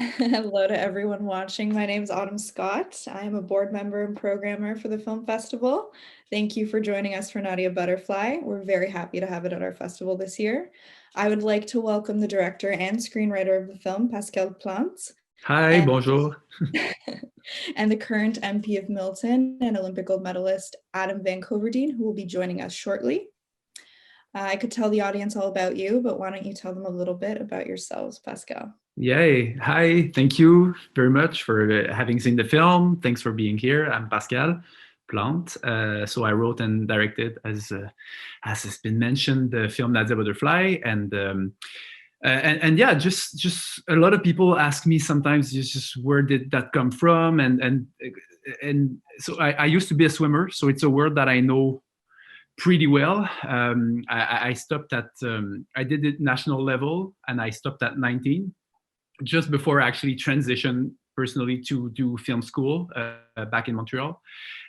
Hello to everyone watching. My name is Autumn Scott. I am a board member and programmer for the film festival. Thank you for joining us for Nadia Butterfly. We're very happy to have it at our festival this year. I would like to welcome the director and screenwriter of the film, Pascal Plante, Hi, and, bonjour. and the current MP of Milton and Olympic gold medalist, Adam van Koeverden, who will be joining us shortly. I could tell the audience all about you, but why don't you tell them a little bit about yourselves, Pascal? Yay. Hi, thank you very much for having seen the film. Thanks for being here. I'm Pascal Plante. So I wrote and directed, as has been mentioned, the film Nadia Butterfly. And yeah, just a lot of people ask me sometimes, just where did that come from? And so I used to be a swimmer, so it's a word that I know pretty well. I stopped at, I did it national level, and I stopped at 19, just before I actually transitioned personally to do film school back in Montreal.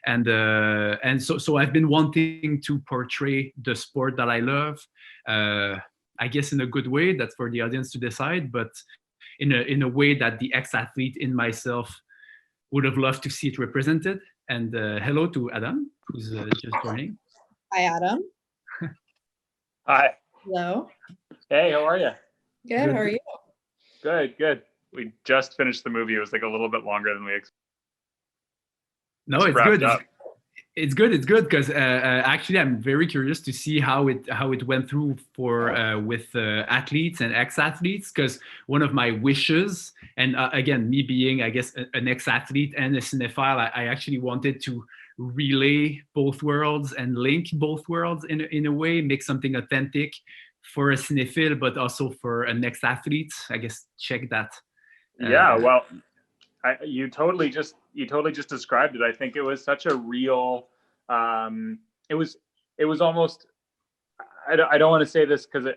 And so I've been wanting to portray the sport that I love, I guess in a good way. That's for the audience to decide, but in a way that the ex-athlete in myself would have loved to see it represented. And hello to Adam, who's just joining. Hi, Adam. Hi. Hello. Hey, how are you? Good. How are you? Good. We just finished the movie. It was like a little bit longer than we expected. No, it's good. It's good because actually I'm very curious to see how it went through for with athletes and ex-athletes, because one of my wishes, and again, me being, I guess, an ex-athlete and a cinephile, I actually wanted to relay both worlds and link both worlds in a way, make something authentic for a cinephile, but also for an ex-athlete. I guess check that. Yeah, well, you totally just described it. I think it was such a real. It was almost. I don't want to say this because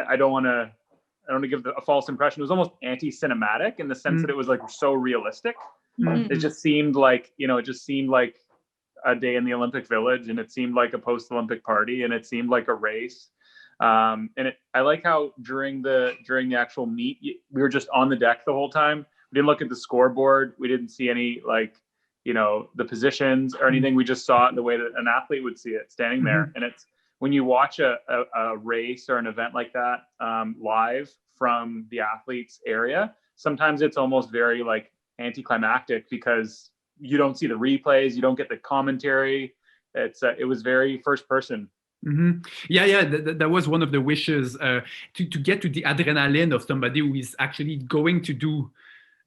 I don't want to give a false impression. It was almost anti-cinematic in the sense that it was like so realistic. It just seemed like a day in the Olympic Village, and it seemed like a post-Olympic party, and it seemed like a race. I like how during the actual meet, we were just on the deck the whole time. We didn't look at the scoreboard. We didn't see any the positions or anything. We just saw it the way that an athlete would see it, standing there. And it's when you watch a race or an event like that live from the athlete's area, sometimes it's almost very like anticlimactic because you don't see the replays, you don't get the commentary. It was very first person. Mm-hmm. Yeah. That was one of the wishes, to get to the adrenaline of somebody who is actually going to do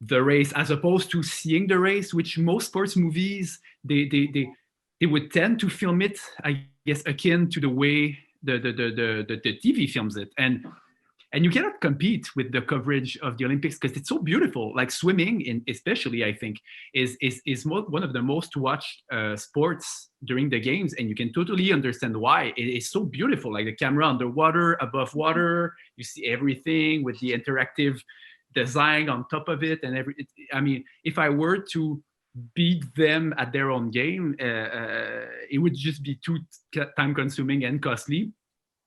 the race, as opposed to seeing the race, which most sports movies they would tend to film it, I guess, akin to the way the TV films it, and you cannot compete with the coverage of the Olympics because it's so beautiful. Like swimming, especially, I think, is one of the most watched sports during the games, and you can totally understand why. It is so beautiful. Like the camera underwater, above water, you see everything with the interactive design on top of it, and I mean, if I were to beat them at their own game, it would just be too time-consuming and costly,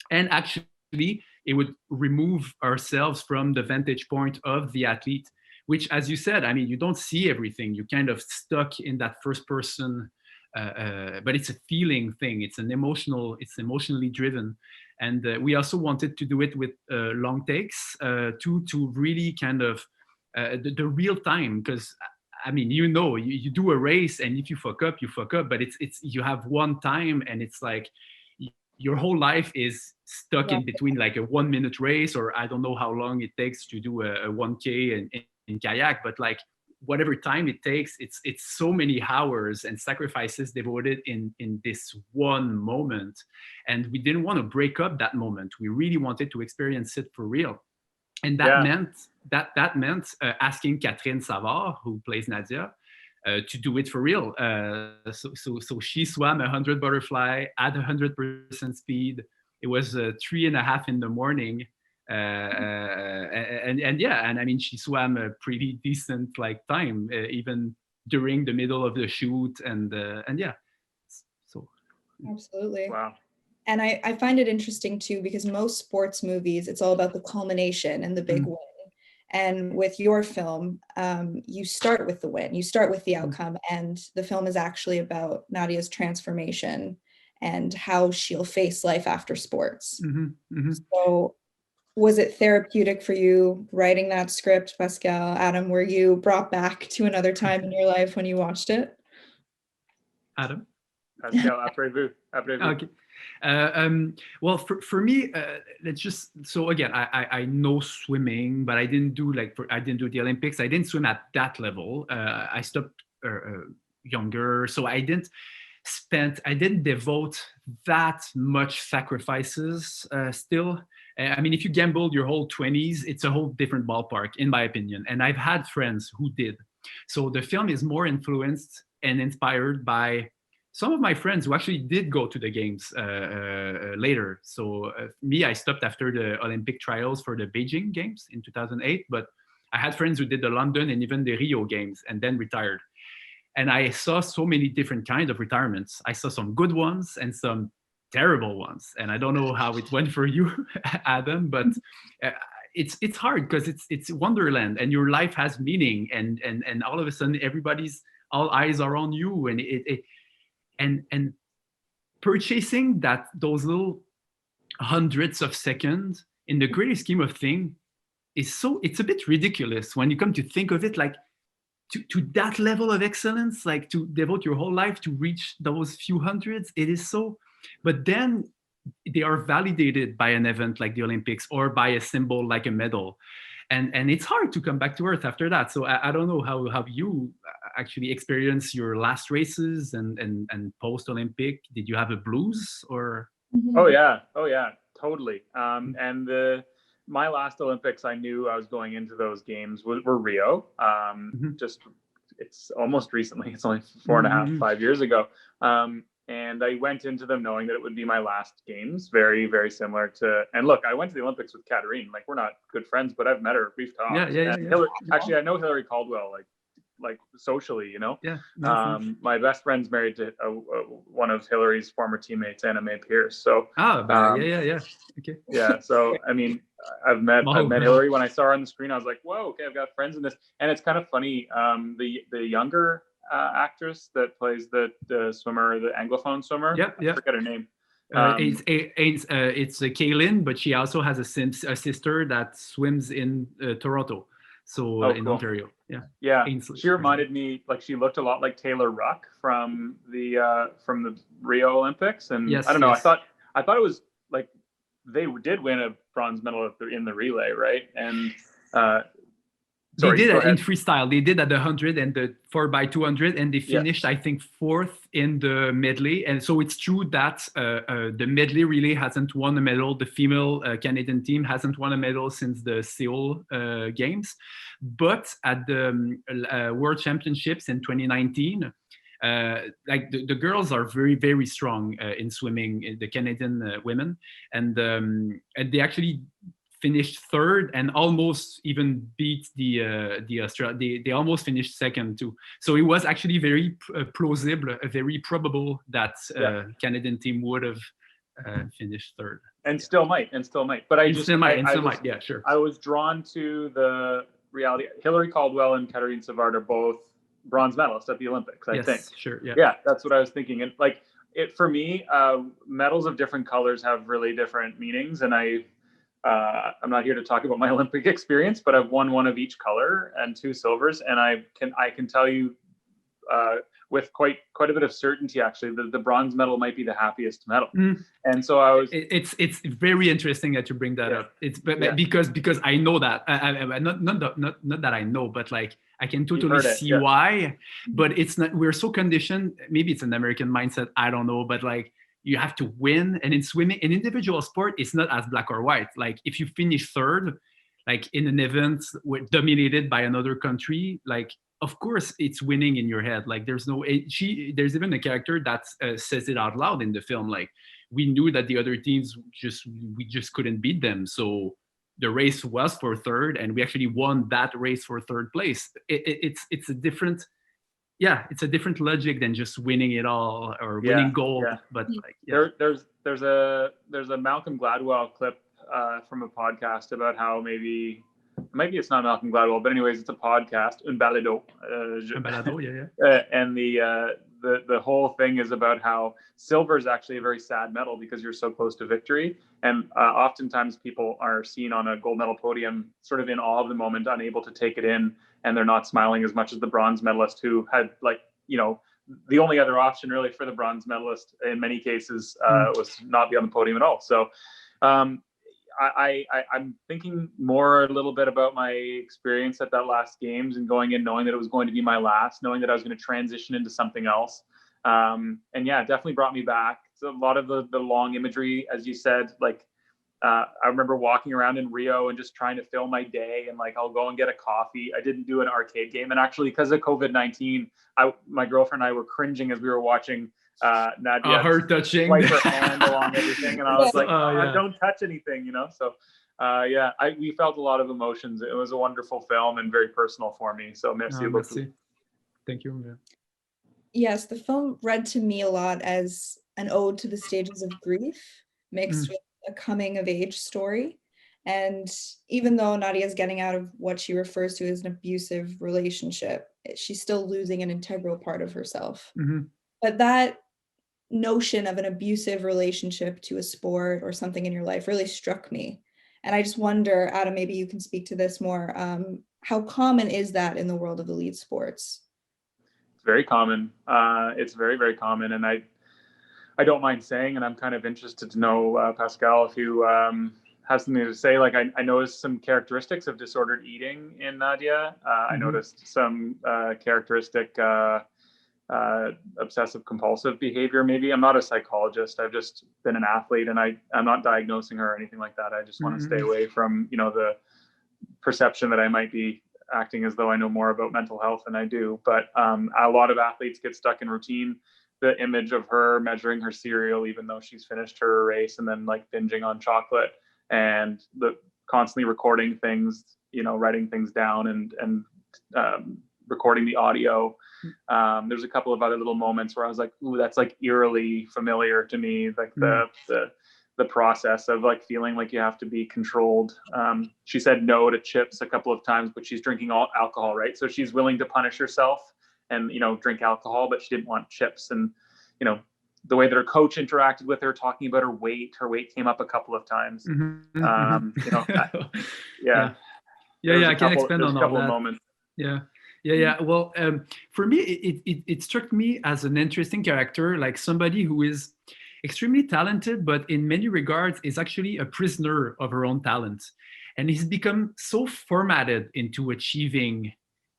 and actually it would remove ourselves from the vantage point of the athlete, which, as you said, I mean, you don't see everything. You're kind of stuck in that first person, but it's a feeling thing. It's emotionally driven. And we also wanted to do it with long takes to really kind of the real time, because I mean, you do a race, and if you fuck up, but it's you have one time, and it's like your whole life is stuck in between, like a 1 minute race, or I don't know how long it takes to do a 1K in kayak, but like whatever time it takes, it's so many hours and sacrifices devoted in this one moment. And we didn't want to break up that moment. We really wanted to experience it for real. And that meant asking Catherine Savard, who plays Nadia, to do it for real. So she swam 100 butterfly at 100% speed. It was 3:30 in the morning. And I mean, she swam a pretty decent like time, even during the middle of the shoot, and yeah. So absolutely. Wow. And I find it interesting too, because most sports movies, it's all about the culmination and the big win. And with your film, you start with the win, you start with the outcome, and the film is actually about Nadia's transformation and how she'll face life after sports. So was it therapeutic for you writing that script, Pascal? Adam, were you brought back to another time in your life when you watched it? Adam? Pascal, après vous. Okay. Well, for me, let's just, so again, I know swimming, but I didn't do the Olympics. I didn't swim at that level. I stopped younger, so I didn't devote that much sacrifices still. I mean, if you gambled your whole 20s, it's a whole different ballpark, in my opinion. And I've had friends who did. So the film is more influenced and inspired by some of my friends who actually did go to the games later. So me, I stopped after the Olympic trials for the Beijing games in 2008, but I had friends who did the London and even the Rio games and then retired. And I saw so many different kinds of retirements. I saw some good ones and some terrible ones. And I don't know how it went for you, Adam, but it's hard because it's Wonderland and your life has meaning, and all of a sudden all eyes are on you, and purchasing those little hundreds of seconds in the greater scheme of things it's a bit ridiculous when you come to think of it, like to that level of excellence, like to devote your whole life to reach those few hundreds. It is so, but then they are validated by an event like the Olympics or by a symbol like a medal. And it's hard to come back to earth after that. So I don't know how you actually experience your last races and post-Olympic. Did you have a blues or? Oh yeah, totally. And my last Olympics, I knew I was going into those games were Rio. Just it's almost recently. It's only 4.5, 5 years ago. And I went into them knowing that it would be my last games, very, very similar to, and look, I went to the Olympics with Katarine. Like, we're not good friends, but I've met her, we've talked. Yeah. Actually, I know Hillary Caldwell, like socially, you know? Yeah. My best friend's married to one of Hillary's former teammates, Anna Mae Pierce. So, yeah. Okay. Yeah. So, I mean, I've met Hillary. When I saw her on the screen, I was like, whoa, okay, I've got friends in this. And it's kind of funny. The younger actress that plays the swimmer, the Anglophone swimmer. I forget her name. It's Kaylin, but she also has a sister that swims in Toronto, so in cool. Ontario. Yeah. Ainsley. She reminded me, like, she looked a lot like Taylor Ruck from the Rio Olympics, and I don't know. I thought it was like they did win a bronze medal in the relay, right? And they did it in freestyle. They did at the 100 and the 4x200, and they finished, I think, 4th in the medley. And so it's true that the medley relay hasn't won a medal. The female Canadian team hasn't won a medal since the Seoul Games. But at the World Championships in 2019, like the girls are very, very strong in swimming, the Canadian women, and they actually finished 3rd and almost even beat the Australia. They almost finished 2nd too. So it was actually very plausible, very probable that Canadian team would have finished 3rd. And still might. But I still might. Yeah, sure. I was drawn to the reality. Hillary Caldwell and Katarine Savard are both bronze medalists at the Olympics, I think. Sure. Yeah, that's what I was thinking. And like it for me, medals of different colors have really different meanings. And I'm not here to talk about my Olympic experience, but I've won one of each color and 2 silvers, and I can tell you with quite a bit of certainty, actually, that the bronze medal might be the happiest medal. And so I was. It's very interesting that you bring that up. It's because I know that. Not that I know, but like I can totally see why. But it's not. We're so conditioned. Maybe it's an American mindset. I don't know, but like. You have to win, and in swimming, in individual sport, it's not as black or white. Like if you finish 3rd, like in an event dominated by another country, like of course it's winning in your head. Like there's there's even a character that says it out loud in the film. Like we knew that the other teams we just couldn't beat them, so the race was for 3rd, and we actually won that race for 3rd place. It's a different. Yeah, it's a different logic than just winning it all or winning gold. Yeah. But like, there's a Malcolm Gladwell clip from a podcast about how maybe maybe it's not Malcolm Gladwell, but anyways, it's a podcast, Un Balado. Un Balado, yeah. And the whole thing is about how silver is actually a very sad medal because you're so close to victory. And oftentimes people are seen on a gold medal podium sort of in awe of the moment, unable to take it in, and they're not smiling as much as the bronze medalist who had, like, you know, the only other option really for the bronze medalist in many cases was to not be on the podium at all. So I'm thinking more a little bit about my experience at that last games and going in knowing that it was going to be my last, knowing that I was going to transition into something else. And yeah, it definitely brought me back. So a lot of the long imagery, as you said, like I remember walking around in Rio and just trying to fill my day, and like, I'll go and get a coffee. I didn't do an arcade game. And actually, because of COVID-19, my girlfriend and I were cringing as we were watching Nadia her touching, wipe her hand along everything. And I was like, yeah. Don't touch anything, you know? So yeah, we felt a lot of emotions. It was a wonderful film and very personal for me. So merci beaucoup. Merci. Thank you. Yes, the film read to me a lot as an ode to the stages of grief mixed with a coming of age story. And even though Nadia is getting out of what she refers to as an abusive relationship, she's still losing an integral part of herself. But that notion of an abusive relationship to a sport or something in your life really struck me. And I just wonder, Adam, maybe you can speak to this more. How common is that in the world of elite sports? It's very common. It's very, very common. And I don't mind saying, and I'm kind of interested to know, Pascal, if you have something to say. Like, I noticed some characteristics of disordered eating in Nadia. I noticed some characteristic obsessive compulsive behavior. Maybe I'm not a psychologist. I've just been an athlete, and I'm not diagnosing her or anything like that. I just want to stay away from, you know, the perception that I might be acting as though I know more about mental health than I do. But a lot of athletes get stuck in routine. The image of her measuring her cereal, even though she's finished her race, and then like binging on chocolate, and constantly recording things, you know, writing things down and recording the audio. There's a couple of other little moments where I was like, ooh, that's like eerily familiar to me. Like the process of like feeling like you have to be controlled. She said no to chips a couple of times, but she's drinking all alcohol, right? So she's willing to punish herself and, you know, drink alcohol, but she didn't want chips. And, you know, the way that her coach interacted with her, talking about her weight came up a couple of times. You know, yeah, I can expand on all that. Moments. Yeah. Well, for me, it struck me as an interesting character, like somebody who is extremely talented, but in many regards is actually a prisoner of her own talent. And he's become so formatted into achieving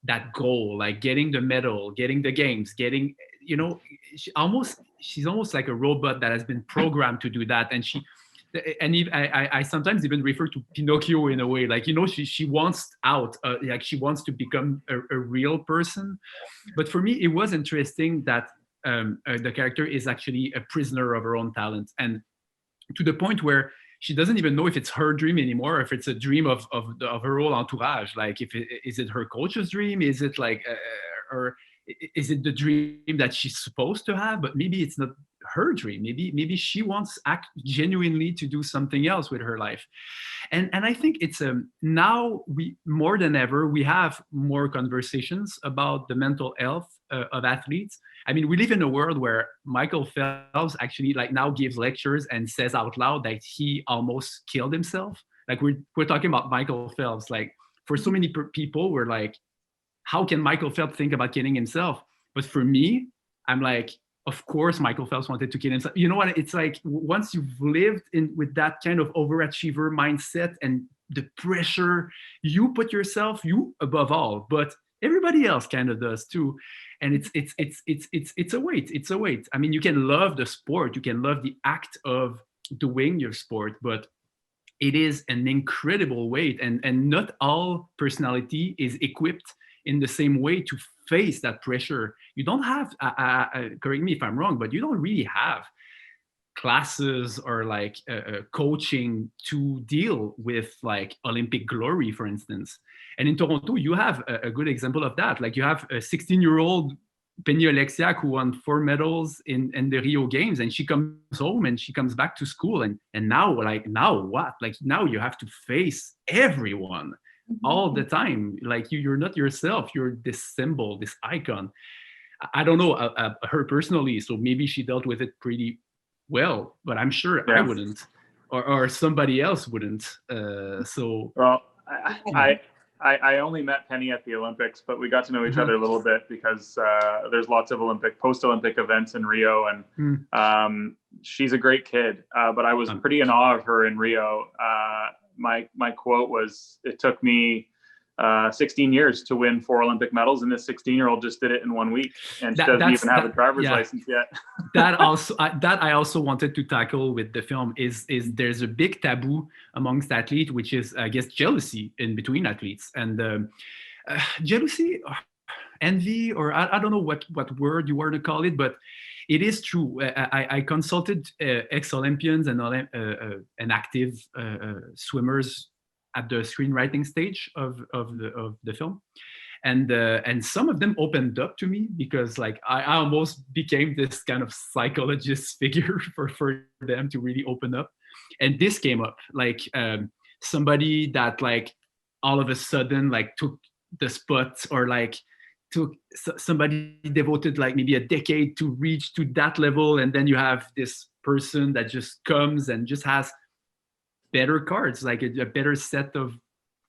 that goal, like getting the medal, getting the games, getting, you know, she's almost like a robot that has been programmed to do that. And I sometimes even refer to Pinocchio in a way, like, you know, she wants out, like she wants to become a real person. But for me, it was interesting that the character is actually a prisoner of her own talent, and to the point where she doesn't even know if it's her dream anymore, or if it's a dream of her whole entourage. Like, is it her coach's dream? Is it like, or is it the dream that she's supposed to have? But maybe it's not her dream. Maybe she wants genuinely to do something else with her life. And I think it's now we more than ever we have more conversations about the mental health of athletes. I mean, we live in a world where Michael Phelps actually like now gives lectures and says out loud that he almost killed himself. Like we're talking about Michael Phelps. Like for so many people, we're like, how can Michael Phelps think about killing himself? But for me, I'm like, of course, Michael Phelps wanted to kill himself. You know what? It's like once you've lived with that kind of overachiever mindset and the pressure, you put yourself, you above all, but everybody else kind of does too. And it's a weight. It's a weight. I mean, you can love the sport, you can love the act of doing your sport, but it is an incredible weight. And not all personality is equipped in the same way to face that pressure. You don't have, correct me if I'm wrong, but you don't really have classes or like coaching to deal with like Olympic glory, for instance. And in Toronto, you have a good example of that. Like you have a 16-year-old Penny Oleksiak who won 4 medals in the Rio Games, and she comes home and she comes back to school. And now what? Like now you have to face everyone. all the time. Like you're not yourself. You're this symbol, this icon. I don't know her personally, so maybe she dealt with it pretty well, but I'm sure I Yeah. wouldn't, or somebody else wouldn't. Well, I only met Penny at the Olympics, but we got to know each other a little bit because there's lots of post-Olympic events in Rio, and she's a great kid. But I was pretty in awe of her in Rio. My quote was, "It took me 16 years to win 4 Olympic medals, and this 16-year-old just did it in 1 week, and she doesn't even have a driver's license yet." that I also wanted to tackle with the film is there's a big taboo amongst athletes, which is, I guess, jealousy in between athletes, and jealousy, or envy, or I don't know what word you want to call it, but it is true. I consulted ex-Olympians and active swimmers at the screenwriting stage of the film, and some of them opened up to me because like I almost became this kind of psychologist figure for them to really open up. And this came up, like somebody that like all of a sudden like took the spot, or like took somebody devoted like maybe a decade to reach to that level, and then you have this person that just comes and just has better cards, like a better set of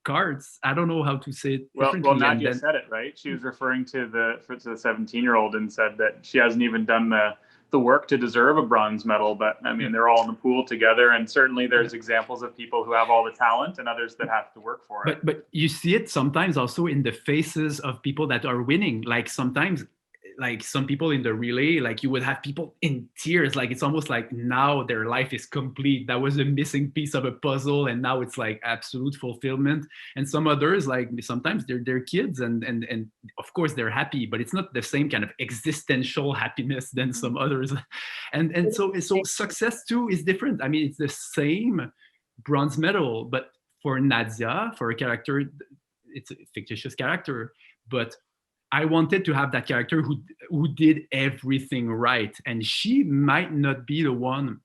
cards. I don't know how to say it differently. Well, Nadia said it right. She was referring to the 17-year-old and said that she hasn't even done the work to deserve a bronze medal. But I mean, they're all in the pool together, and certainly there's examples of people who have all the talent and others that have to work for it. But you see it sometimes also in the faces of people that are winning. Like sometimes, like some people in the relay, like you would have people in tears, like it's almost like now their life is complete. That was a missing piece of a puzzle, and now it's like absolute fulfillment. And some others, like sometimes they're kids, and of course they're happy, but it's not the same kind of existential happiness than some others. And so success too is different. I mean, it's the same bronze medal, but for Nadia, for a character, it's a fictitious character, but I wanted to have that character who did everything right, and she might not be the one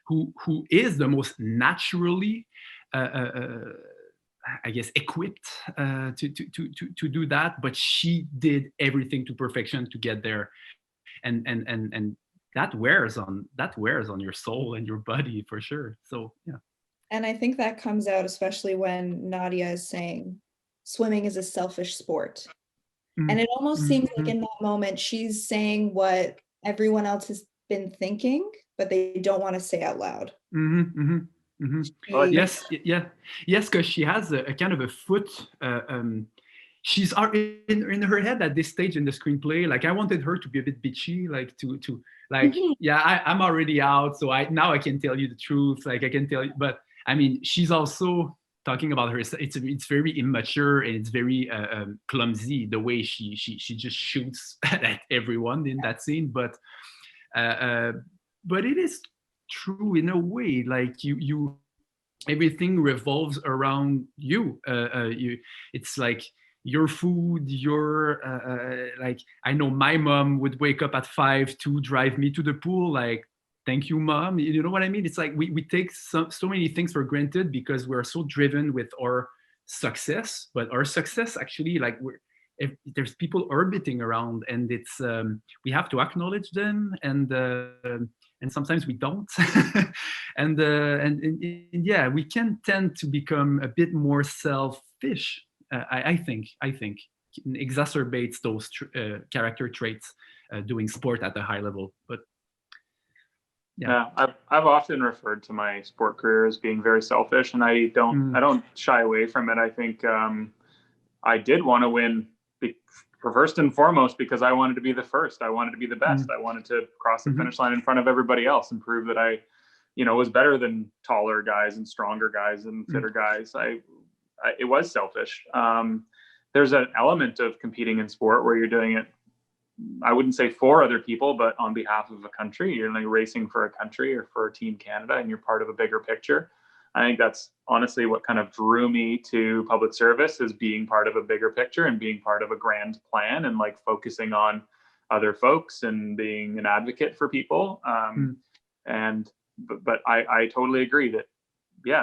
who is the most naturally, I guess, equipped to do that. But she did everything to perfection to get there, and that wears on your soul and your body for sure. So yeah. And I think that comes out especially when Nadia is saying swimming is a selfish sport. And it almost seems like in that moment, she's saying what everyone else has been thinking, but they don't want to say out loud. Yes, because she has a kind of a foot. She's in her head at this stage in the screenplay. Like I wanted her to be a bit bitchy, like to like, yeah, I'm already out, so now I can tell you the truth. Like I can tell you, but I mean, she's also talking about her. It's very immature, and it's very clumsy the way she just shoots at everyone in that scene. But it is true in a way. Like you everything revolves around you. It's like your food, your like I know my mom would wake up at 5 to drive me to the pool. Like, thank you, Mom. You know what I mean? It's like we take so many things for granted because we're so driven with our success. But our success actually, like if there's people orbiting around, and it's we have to acknowledge them, and sometimes we don't. and yeah, we can tend to become a bit more selfish. I think exacerbates those character traits doing sport at a high level, but. Yeah, I've often referred to my sport career as being very selfish, and I don't shy away from it. I think I did want to win first and foremost because I wanted to be the first. I wanted to be the best. I wanted to cross the finish line in front of everybody else and prove that I, was better than taller guys and stronger guys and fitter guys. It was selfish. There's an element of competing in sport where you're doing it, I wouldn't say for other people, but on behalf of a country. You're like racing for a country or for Team Canada, and you're part of a bigger picture. I think that's honestly what kind of drew me to public service, is being part of a bigger picture and being part of a grand plan, and like focusing on other folks and being an advocate for people. But I totally agree that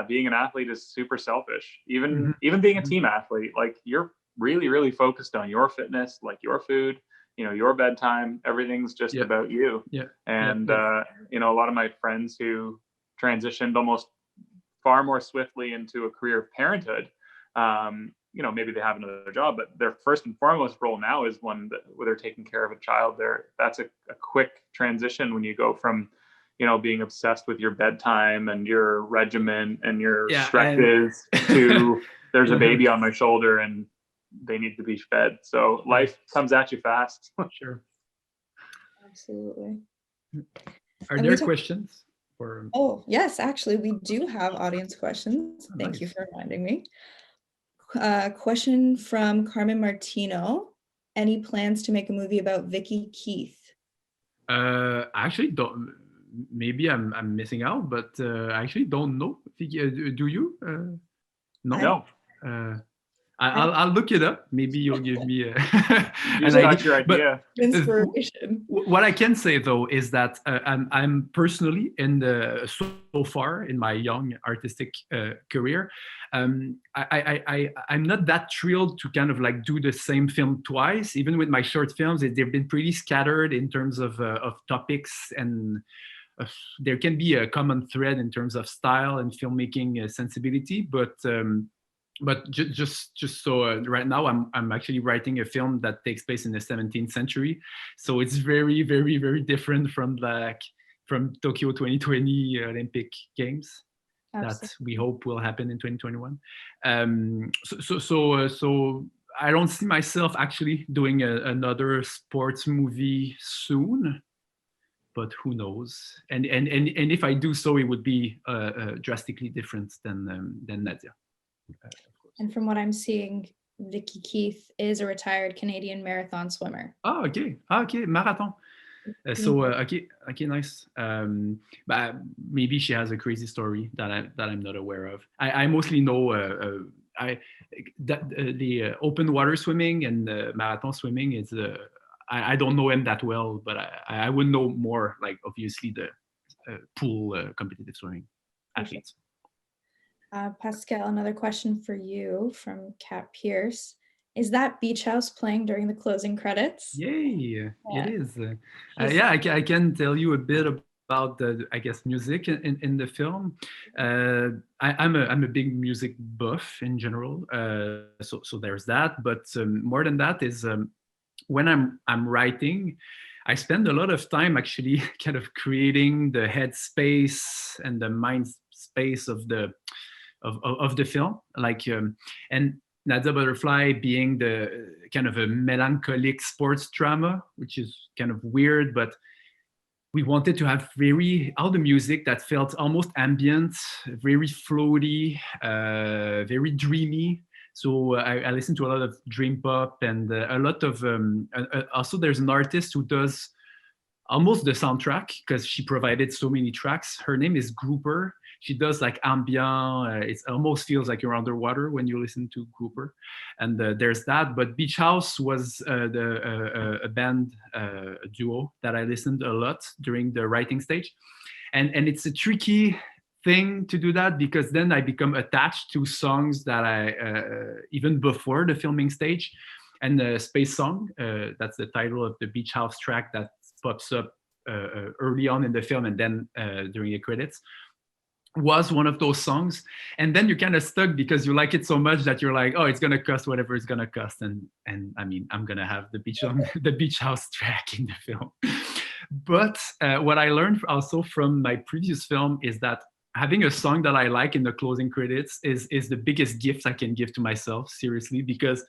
being an athlete is super selfish. Even Mhm. being a team athlete, like you're really, really focused on your fitness, like your food, your bedtime, everything's just Yeah. about you. Yeah. And, Yeah. a lot of my friends who transitioned almost far more swiftly into a career of parenthood, maybe they have another job, but their first and foremost role now is one where they're taking care of a child. That's a quick transition when you go from, being obsessed with your bedtime and your regimen and your Yeah, stretches to there's a Uh-huh. baby on my shoulder and they need to be fed. So life comes at you fast. Sure. Absolutely. Are And there questions? Oh, yes, actually, we do have audience questions. Thank Nice. you for reminding me. Question from Carmen Martino. Any plans to make a movie about Vicky Keith? I actually don't. Maybe I'm missing out, but I actually don't know. Do you? No. I'll look it up. Maybe you'll give me You an just got idea. your idea. Inspiration. What I can say though is that I'm personally so far in my young artistic career, I'm not that thrilled to kind of like do the same film twice. Even with my short films, they've been pretty scattered in terms of topics, and there can be a common thread in terms of style and filmmaking sensibility, but just so right now I'm actually writing a film that takes place in the 17th century, so it's very, very, very different from Tokyo 2020 Olympic Games. Absolutely. That we hope will happen in 2021. So I don't see myself actually doing another sports movie soon, but who knows? And if I do so, it would be drastically different than Nadia. And from what I'm seeing, Vicky Keith is a retired Canadian marathon swimmer. Oh, okay. Marathon. Okay, nice. But maybe she has a crazy story that I'm not aware of. I mostly know the open water swimming and marathon swimming is. I don't know him that well, but I would know more, like obviously the pool competitive swimming athletes. Pascal, another question for you from Kat Pierce. Is that Beach House playing during the closing credits? Yay, it is. I can tell you a bit about the, I guess, music in the film. I'm a big music buff in general, so there's that. But more than that is when I'm writing, I spend a lot of time actually kind of creating the head space and the mind space of the film, like and Nadia Butterfly being the kind of a melancholic sports drama, which is kind of weird, but we wanted to have all the music that felt almost ambient, very floaty, very dreamy. So I listened to a lot of dream pop and a lot of also there's an artist who does almost the soundtrack because she provided so many tracks. Her name is Grouper. She does like ambient. It almost feels like you're underwater when you listen to Grouper. And there's that. But Beach House was a band, a duo that I listened a lot during the writing stage. And it's a tricky thing to do that because then I become attached to songs that I, even before the filming stage. And the Space Song, that's the title of the Beach House track that pops up early on in the film and then during the credits, was one of those songs. And then you're kind of stuck because you like it so much that you're like, oh, it's gonna cost whatever it's gonna cost, and I mean, I'm gonna have the Beach House track in the film. But what I learned also from my previous film is that having a song that I like in the closing credits is the biggest gift I can give to myself, seriously, because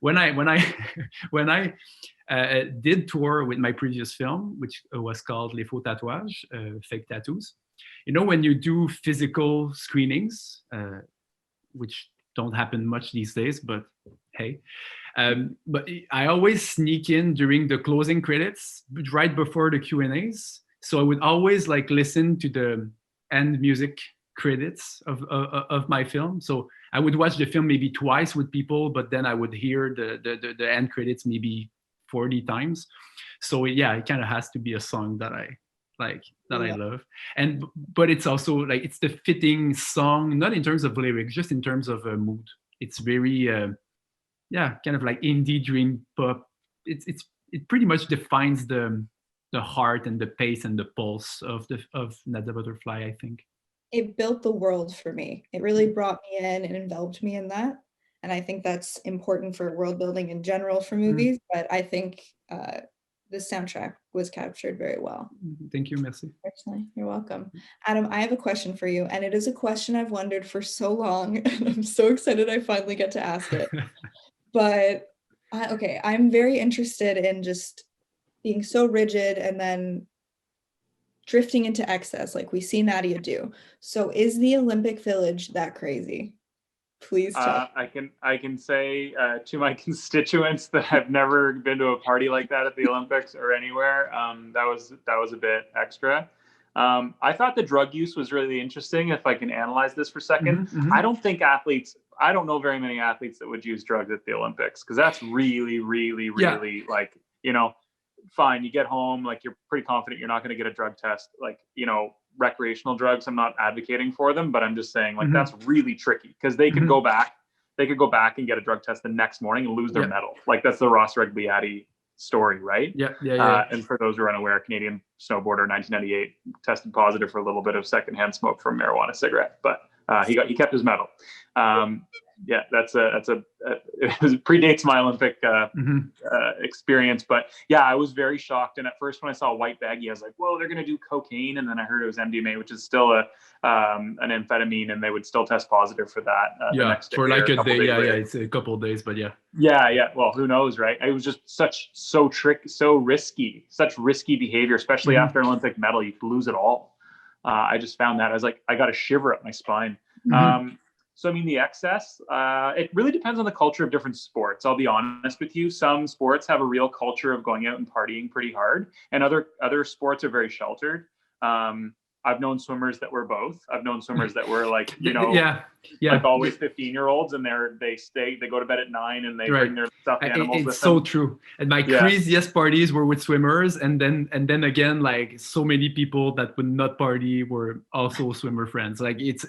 when I did tour with my previous film, which was called Les Faux Tatouages, Fake Tattoos. You know, when you do physical screenings, which don't happen much these days, but hey. But I always sneak in during the closing credits, right before the Q&As. So I would always like listen to the end music credits of my film. So I would watch the film maybe twice with people, but then I would hear the end credits maybe 40 times. So yeah, it kind of has to be a song that I like that I love. And but it's also like it's the fitting song, not in terms of lyrics, just in terms of mood. It's very kind of like indie dream pop. It pretty much defines the heart and the pace and the pulse of Nadia Butterfly, I think. It built the world for me. It really brought me in and enveloped me in that. And I think that's important for world building in general for movies, but I think the soundtrack was captured very well. Thank you, merci. Personally, you're welcome. Adam, I have a question for you, and it is a question I've wondered for so long, and I'm so excited I finally get to ask it. But okay, I'm very interested in just being so rigid and then drifting into excess like we see Nadia do. So is the Olympic Village that crazy? Please tell. I can say to my constituents that I've never been to a party like that at the Olympics or anywhere. That was a bit extra. I thought the drug use was really interesting. If I can analyze this for a second, I don't know very many athletes that would use drugs at the Olympics, because that's really like, fine, you get home, like you're pretty confident you're not going to get a drug test, like, recreational drugs, I'm not advocating for them, but I'm just saying, like, that's really tricky, because they could go back and get a drug test the next morning and lose their medal. Like, that's the Ross Regliati story, right? And for those who are unaware, Canadian snowboarder, 1998, tested positive for a little bit of secondhand smoke from marijuana cigarette, but he kept his medal. It predates my Olympic experience, but I was very shocked. And at first, when I saw a white baggie, I was like, "Whoa, they're going to do cocaine." And then I heard it was MDMA, which is still an amphetamine, and they would still test positive for that. The next day for like a day. It's a couple of days, but Well, who knows, right? It was just such risky behavior, especially after an Olympic medal. You could lose it all. I just found that I was like, I got a shiver up my spine. So, I mean, the excess, it really depends on the culture of different sports. I'll be honest with you. Some sports have a real culture of going out and partying pretty hard, and other sports are very sheltered. I've known swimmers that were both. I've known swimmers that were like, like always 15-year-olds, and they go to bed at 9 and they bring their stuffed animals with them. It's so true. And my craziest parties were with swimmers, and then again, like, so many people that would not party were also swimmer friends. Like it's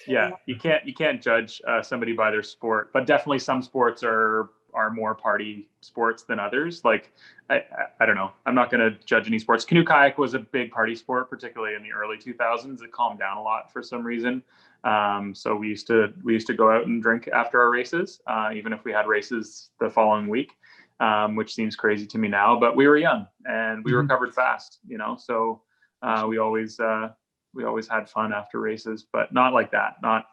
you can't judge somebody by their sport, but definitely some sports are more party sports than others. Like I don't know, I'm not going to judge any sports. Canoe kayak was a big party sport, particularly in the early 2000s. It calmed down a lot for some reason. So we used to go out and drink after our races, even if we had races the following week, which seems crazy to me now, but we were young and we recovered fast, so we always had fun after races, but not like that, not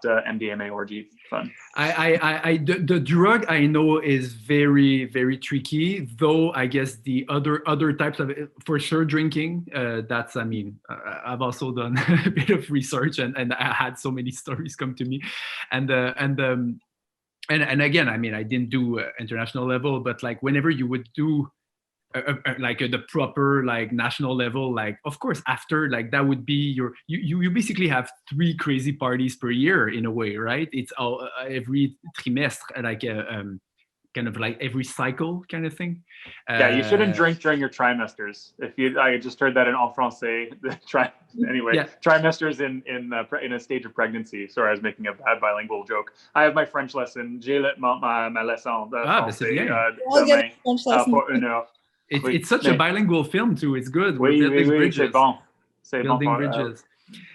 MDMA orgy fun. The drug I know is very, very tricky, though. I guess the other types of it, for sure, drinking. I've also done a bit of research, and I had so many stories come to me, and again, I mean, I didn't do international level, but like whenever you would do the proper like national level, like of course after, like that would be you basically have 3 crazy parties per year in a way, right? It's all every trimestre, like kind of like every cycle kind of thing. You shouldn't drink during your trimesters. I just heard that in en français. Trimesters in a stage of pregnancy. Sorry, I was making a bad bilingual joke. I have my French lesson. J'ai ma leçon de français demain pour 1 heure. It's such a bilingual film too. It's good. Oui, c'est bon. Building bridges.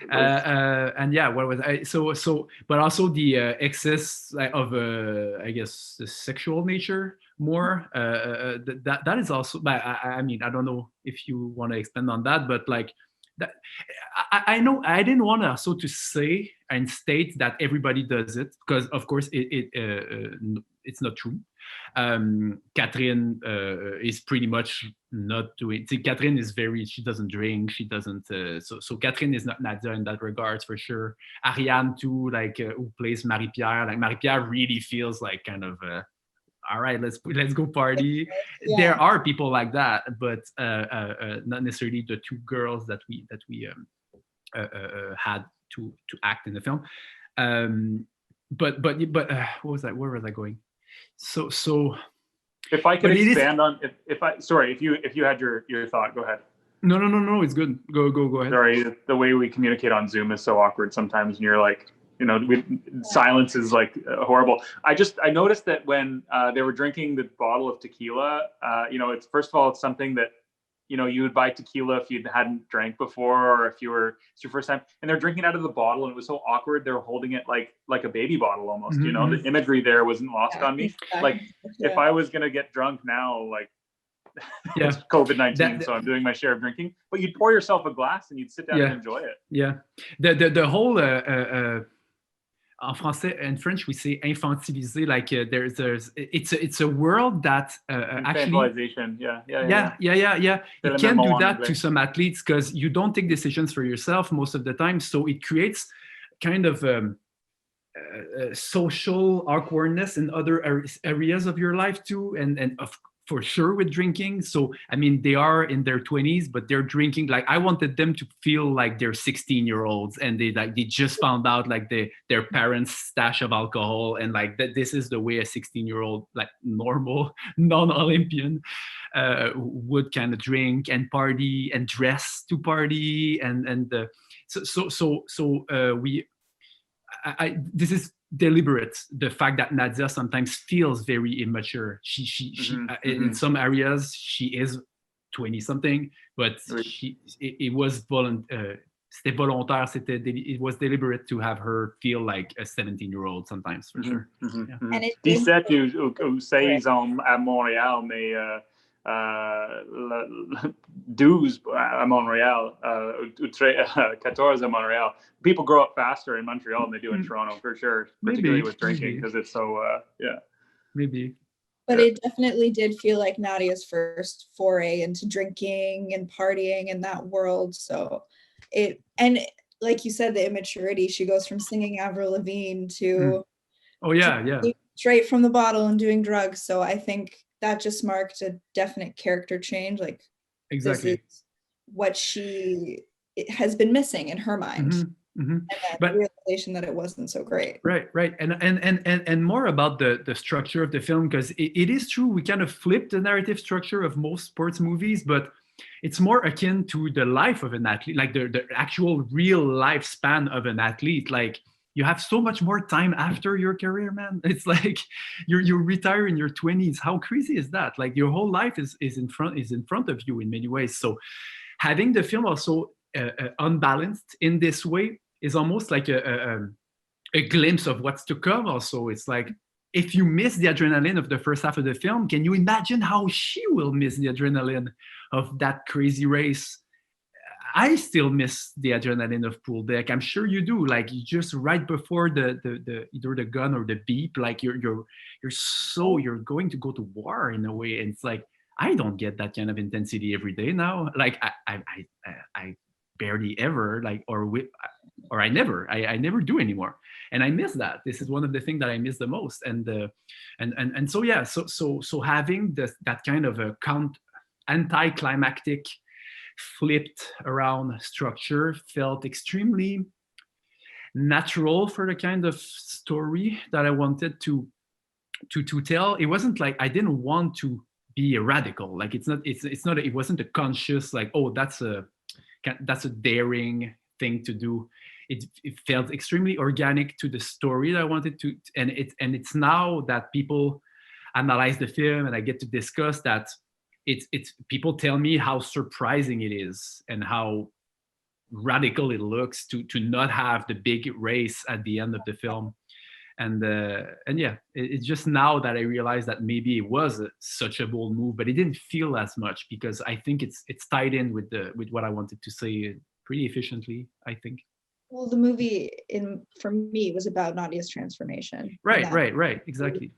What was I? So, but also the excess of, I guess, the sexual nature more. That is also. I mean, I don't know if you want to expand on that, but like that, I know I didn't want also to say and state that everybody does it, because of course it's not true. Catherine is pretty much not doing. See, Catherine is she doesn't drink. She doesn't. So Catherine is not Nadia in that regards for sure. Ariane too, like who plays Marie-Pierre. Like Marie-Pierre really feels like kind of. All right, let's go party. Yeah. There are people like that, but not necessarily the 2 girls that we had to act in the film. But what was that? Where was I going? So if I could expand on if you had your thought, go ahead. No. It's good. Go ahead. Sorry, the way we communicate on Zoom is so awkward sometimes, and you're like, silence is like horrible. I noticed that when they were drinking the bottle of tequila, it's first of all, it's something that you would buy tequila if you hadn't drank before, or if it's your first time, and they're drinking out of the bottle, and it was so awkward. They were holding it like a baby bottle almost. Mm-hmm. The imagery there wasn't lost on me. Exactly. Like if I was gonna get drunk now, like it's COVID-19, so I'm doing my share of drinking. But you'd pour yourself a glass and you'd sit down and enjoy it. Yeah, the whole en français, in French we say infantiliser, like it's a world that actually yeah. You can't do that to some athletes because you don't take decisions for yourself most of the time, so it creates kind of social awkwardness in other areas of your life too, and for sure with drinking. So I mean, they are in their 20s, but they're drinking. Like I wanted them to feel like they're 16-year-olds, and they just found out like their parents' stash of alcohol, and like that this is the way a 16-year-old, like normal non-Olympian, would kind of drink and party and dress to party, and this is deliberate. The fact that Nadia sometimes feels very immature. She in some areas she is 20 something, but it was c'était volontaire. It was deliberate to have her feel like a 17-year-old sometimes, for sure. And it 17 ou 16 ans à Montréal, mais 12 à Montréal, 14 à Montréal. People grow up faster in Montreal than they do in Toronto, for sure, particularly with drinking, because it's so, Maybe. But it definitely did feel like Nadia's first foray into drinking and partying in that world. So and like you said, the immaturity, she goes from singing Avril Lavigne to straight from the bottle and doing drugs. So I think that just marked a definite character change. Like exactly this is what she has been missing in her mind. And that realization that it wasn't so great. Right. And more about the structure of the film, because it is true, we kind of flip the narrative structure of most sports movies, but it's more akin to the life of an athlete, like the actual real lifespan of an athlete. Like you have so much more time after your career, man. It's like you retire in your 20s. How crazy is that? Like your whole life is in front of you in many ways. So having the film also unbalanced in this way is almost like a glimpse of what's to come. Also, it's like if you miss the adrenaline of the first half of the film, can you imagine how she will miss the adrenaline of that crazy race? I still miss the adrenaline of pool deck. I'm sure you do. Like you just right before the either the gun or the beep, like you're going to go to war in a way. And it's like I don't get that kind of intensity every day now. Like I barely ever or I never do anymore, and I miss that. This is one of the things that I miss the most, and so having that kind of a anticlimactic, flipped around structure felt extremely natural for the kind of story that I wanted to tell. It wasn't like I didn't want to be a radical. Like it wasn't a conscious like, oh, that's a daring thing to do. It felt extremely organic to the story that I wanted to, and it's now that people analyze the film and I get to discuss that, it's people tell me how surprising it is and how radical it looks to not have the big race at the end of the film. And it's just now that I realized that maybe it was such a bold move, but it didn't feel as much because I think it's tied in with what I wanted to say pretty efficiently, I think. Well, the movie for me was about Nadia's transformation. Right, exactly.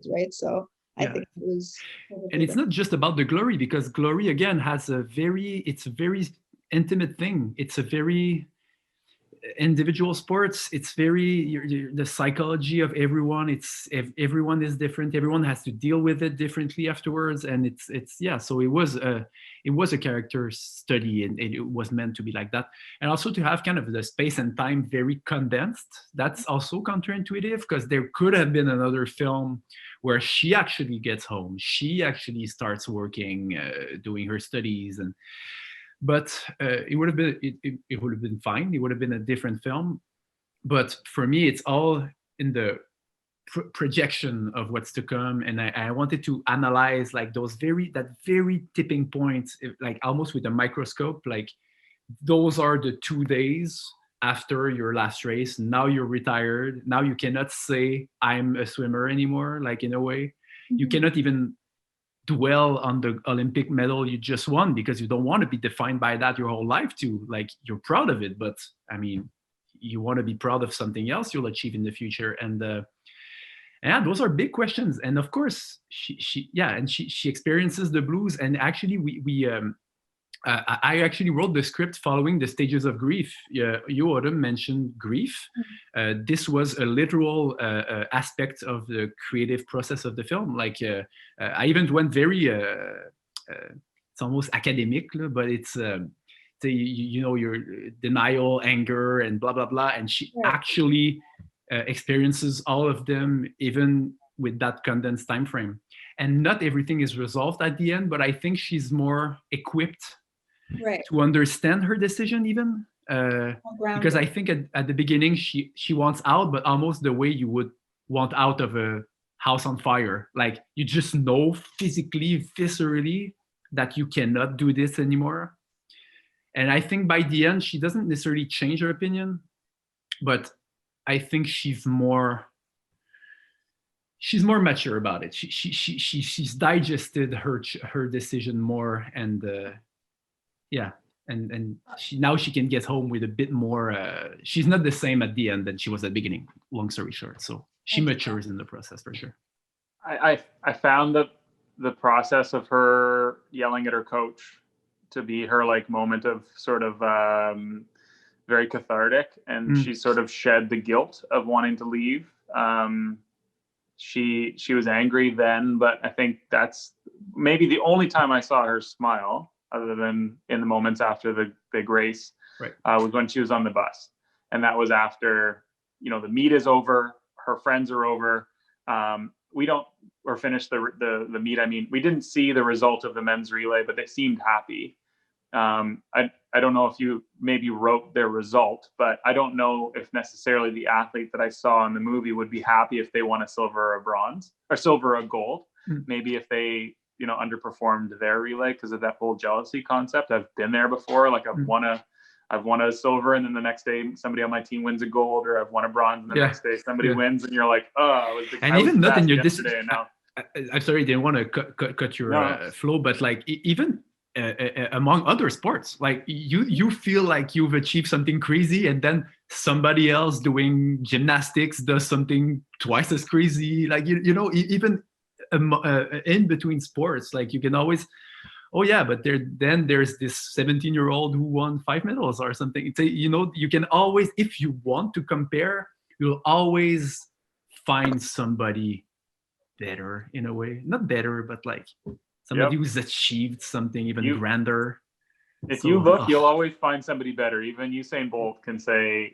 Right, so I think it was. And it's not just about the glory, because glory again it's a very intimate thing. It's a very individual sports. It's very the psychology of everyone. Everyone is different. Everyone has to deal with it differently afterwards, and so it was a character study, and it was meant to be like that. And also to have kind of the space and time very condensed, that's also counterintuitive, because there could have been another film where she actually gets home, she actually starts working, doing her studies, and but it would have been it would have been fine. It would have been a different film. But for me, it's all in the projection of what's to come, and I wanted to analyze like that very tipping points, like almost with a microscope. Like those are the 2 days after your last race. Now you're retired. Now you cannot say I'm a swimmer anymore. Like in a way, you cannot even dwell on the Olympic medal you just won, because you don't want to be defined by that your whole life too. Like you're proud of it, but I mean, you want to be proud of something else you'll achieve in the future. And yeah, those are big questions. And of course, she experiences the blues. And actually, I actually wrote the script following the stages of grief. You, Autumn, mentioned grief. This was a literal aspect of the creative process of the film. Like I even went very, it's almost academic, but it's, your denial, anger, and blah, blah, blah. And she actually experiences all of them, even with that condensed time frame. And not everything is resolved at the end, but I think she's more equipped to understand her decision even. Because I think at the beginning, she wants out, but almost the way you would want out of a house on fire. Like you just know physically, viscerally that you cannot do this anymore. And I think by the end, she doesn't necessarily change her opinion, but I think she's more mature about it. She's digested her decision more, and and now she can get home with a bit more. She's not the same at the end than she was at the beginning. Long story short, so she matures in the process for sure. I found the process of her yelling at her coach to be her like moment of sort of very cathartic, and she sort of shed the guilt of wanting to leave. She was angry then, but I think that's maybe the only time I saw her smile, other than in the moments after the big race, was when she was on the bus. And that was after, the meet is over, her friends are over. Or finished the meet. I mean, we didn't see the result of the men's relay, but they seemed happy. I don't know if you maybe wrote their result, but I don't know if necessarily the athlete that I saw in the movie would be happy if they won a silver or a bronze, or silver or gold. Maybe if they, underperformed their relay because of that whole jealousy concept. I've been there before. Like I've won a silver, and then the next day somebody on my team wins a gold, or I've won a bronze, and the next day somebody wins, and you're like, oh, and even not in your yesterday. Now I'm sorry, I didn't want to cut your flow, but like even among other sports, like you feel like you've achieved something crazy, and then somebody else doing gymnastics does something twice as crazy. Like even in between sports, like you can always, oh yeah, but there's this 17-year-old who won 5 medals or something. It's you can always, if you want to compare, you'll always find somebody better in a way. Not better, but like somebody who's achieved something even grander. If you look, you'll always find somebody better. Even Usain Bolt can say,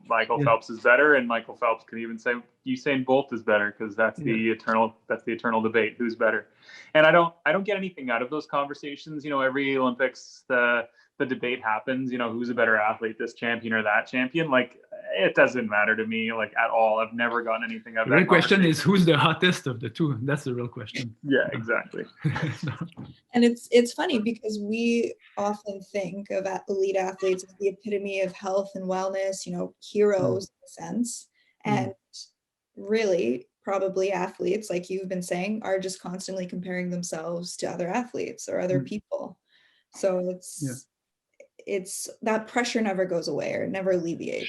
Michael Phelps is better, and Michael Phelps can even say Usain Bolt is better, because that's the eternal debate, who's better. And I don't get anything out of those conversations. Every Olympics the debate happens, who's a better athlete, this champion or that champion. Like, it doesn't matter to me, like, at all. I've never gotten anything out of that. The real question is, who's the hottest of the two? That's the real question. Yeah, exactly. And it's funny because we often think of elite athletes as the epitome of health and wellness, heroes in a sense. And really, probably athletes, like you've been saying, are just constantly comparing themselves to other athletes or other people. So it's that pressure never goes away, or it never alleviates.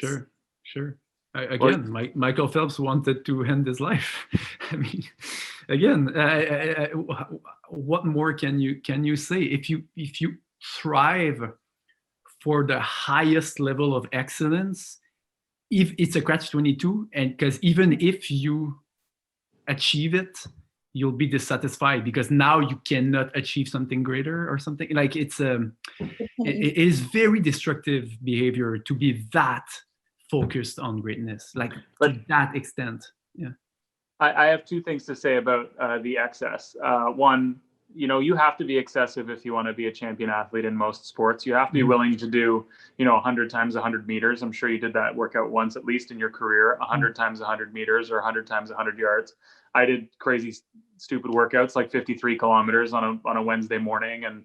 Sure. Again, Michael Phelps wanted to end his life. I mean, again, what more can you say? If you strive for the highest level of excellence, if it's a catch-22, and because even if you achieve it, you'll be dissatisfied because now you cannot achieve something greater or something. Like it is very destructive behavior to be that focused on greatness, like to that extent. Yeah. I have two things to say about the excess. One, you have to be excessive if you want to be a champion athlete in most sports. You have to be willing to do, 100 times 100 meters. I'm sure you did that workout once, at least in your career, 100 times 100 meters or 100 times 100 yards. I did crazy, stupid workouts like 53 kilometers on a Wednesday morning, and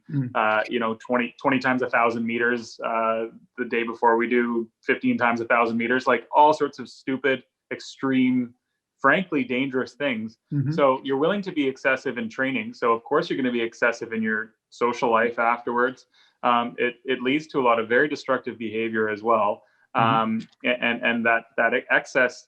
20 times 1,000 meters the day before we do 15 times 1,000 meters, like all sorts of stupid, extreme, frankly dangerous things. So you're willing to be excessive in training. So of course you're going to be excessive in your social life afterwards. It leads to a lot of very destructive behavior as well. And that excess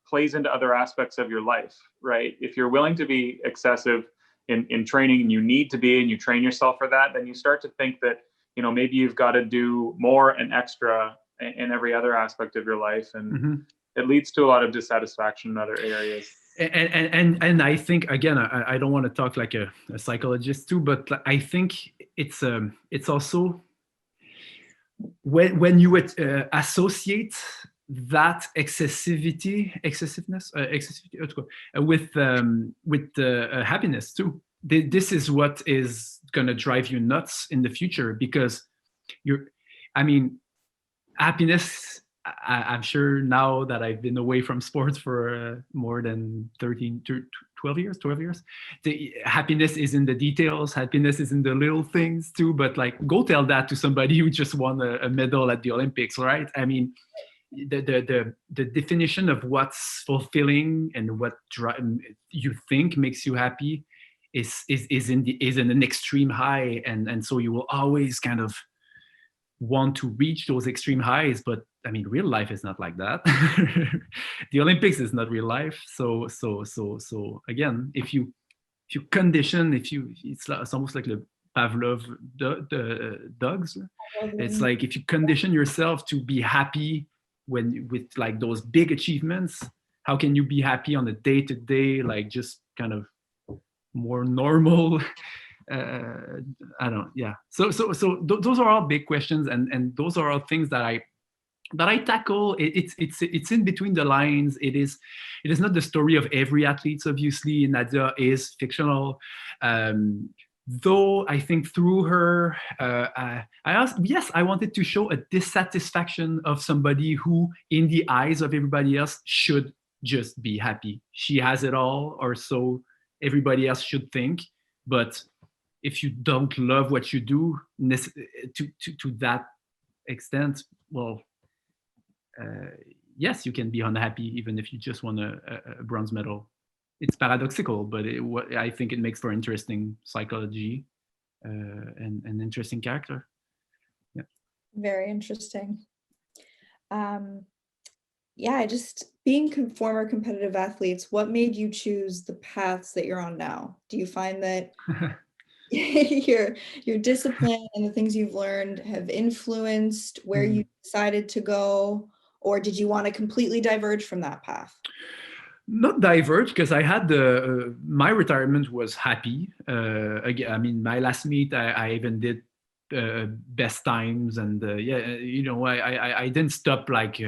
plays into other aspects of your life, right? If you're willing to be excessive in training, and you need to be, and you train yourself for that, then you start to think that, maybe you've got to do more and extra in every other aspect of your life. And it leads to a lot of dissatisfaction in other areas. And I think, again, I don't want to talk like a psychologist too, but I think it's also when you associate that excessiveness with happiness too. This is what is going to drive you nuts in the future, because happiness, I'm sure now that I've been away from sports for more than 12 years, the happiness is in the details, happiness is in the little things too. But like, go tell that to somebody who just won a medal at the Olympics, right? I mean, the definition of what's fulfilling and what you think makes you happy is in an extreme high, and so you will always kind of want to reach those extreme highs. But I mean, real life is not like that. The Olympics is not real life. So again, if you condition, it's almost like the Pavlov dogs. It's like, if you condition yourself to be happy with like those big achievements, how can you be happy on a day-to-day, like just kind of more normal? So those are all big questions, and those are all things that I tackle. It's in between the lines. It is not the story of every athlete. Obviously, Nadia is fictional. Though I think through her, I wanted to show a dissatisfaction of somebody who, in the eyes of everybody else, should just be happy. She has it all, or so everybody else should think. But if you don't love what you do to that extent, well, yes, you can be unhappy even if you just won a bronze medal. It's paradoxical, but I think it makes for interesting psychology and an interesting character. Yeah. Very interesting. Just being former competitive athletes, what made you choose the paths that you're on now? Do you find that your discipline and the things you've learned have influenced where you decided to go, or did you want to completely diverge from that path? Not diverge, because I had my retirement was happy. Again, I mean, my last meet, I even did best times, and I didn't stop like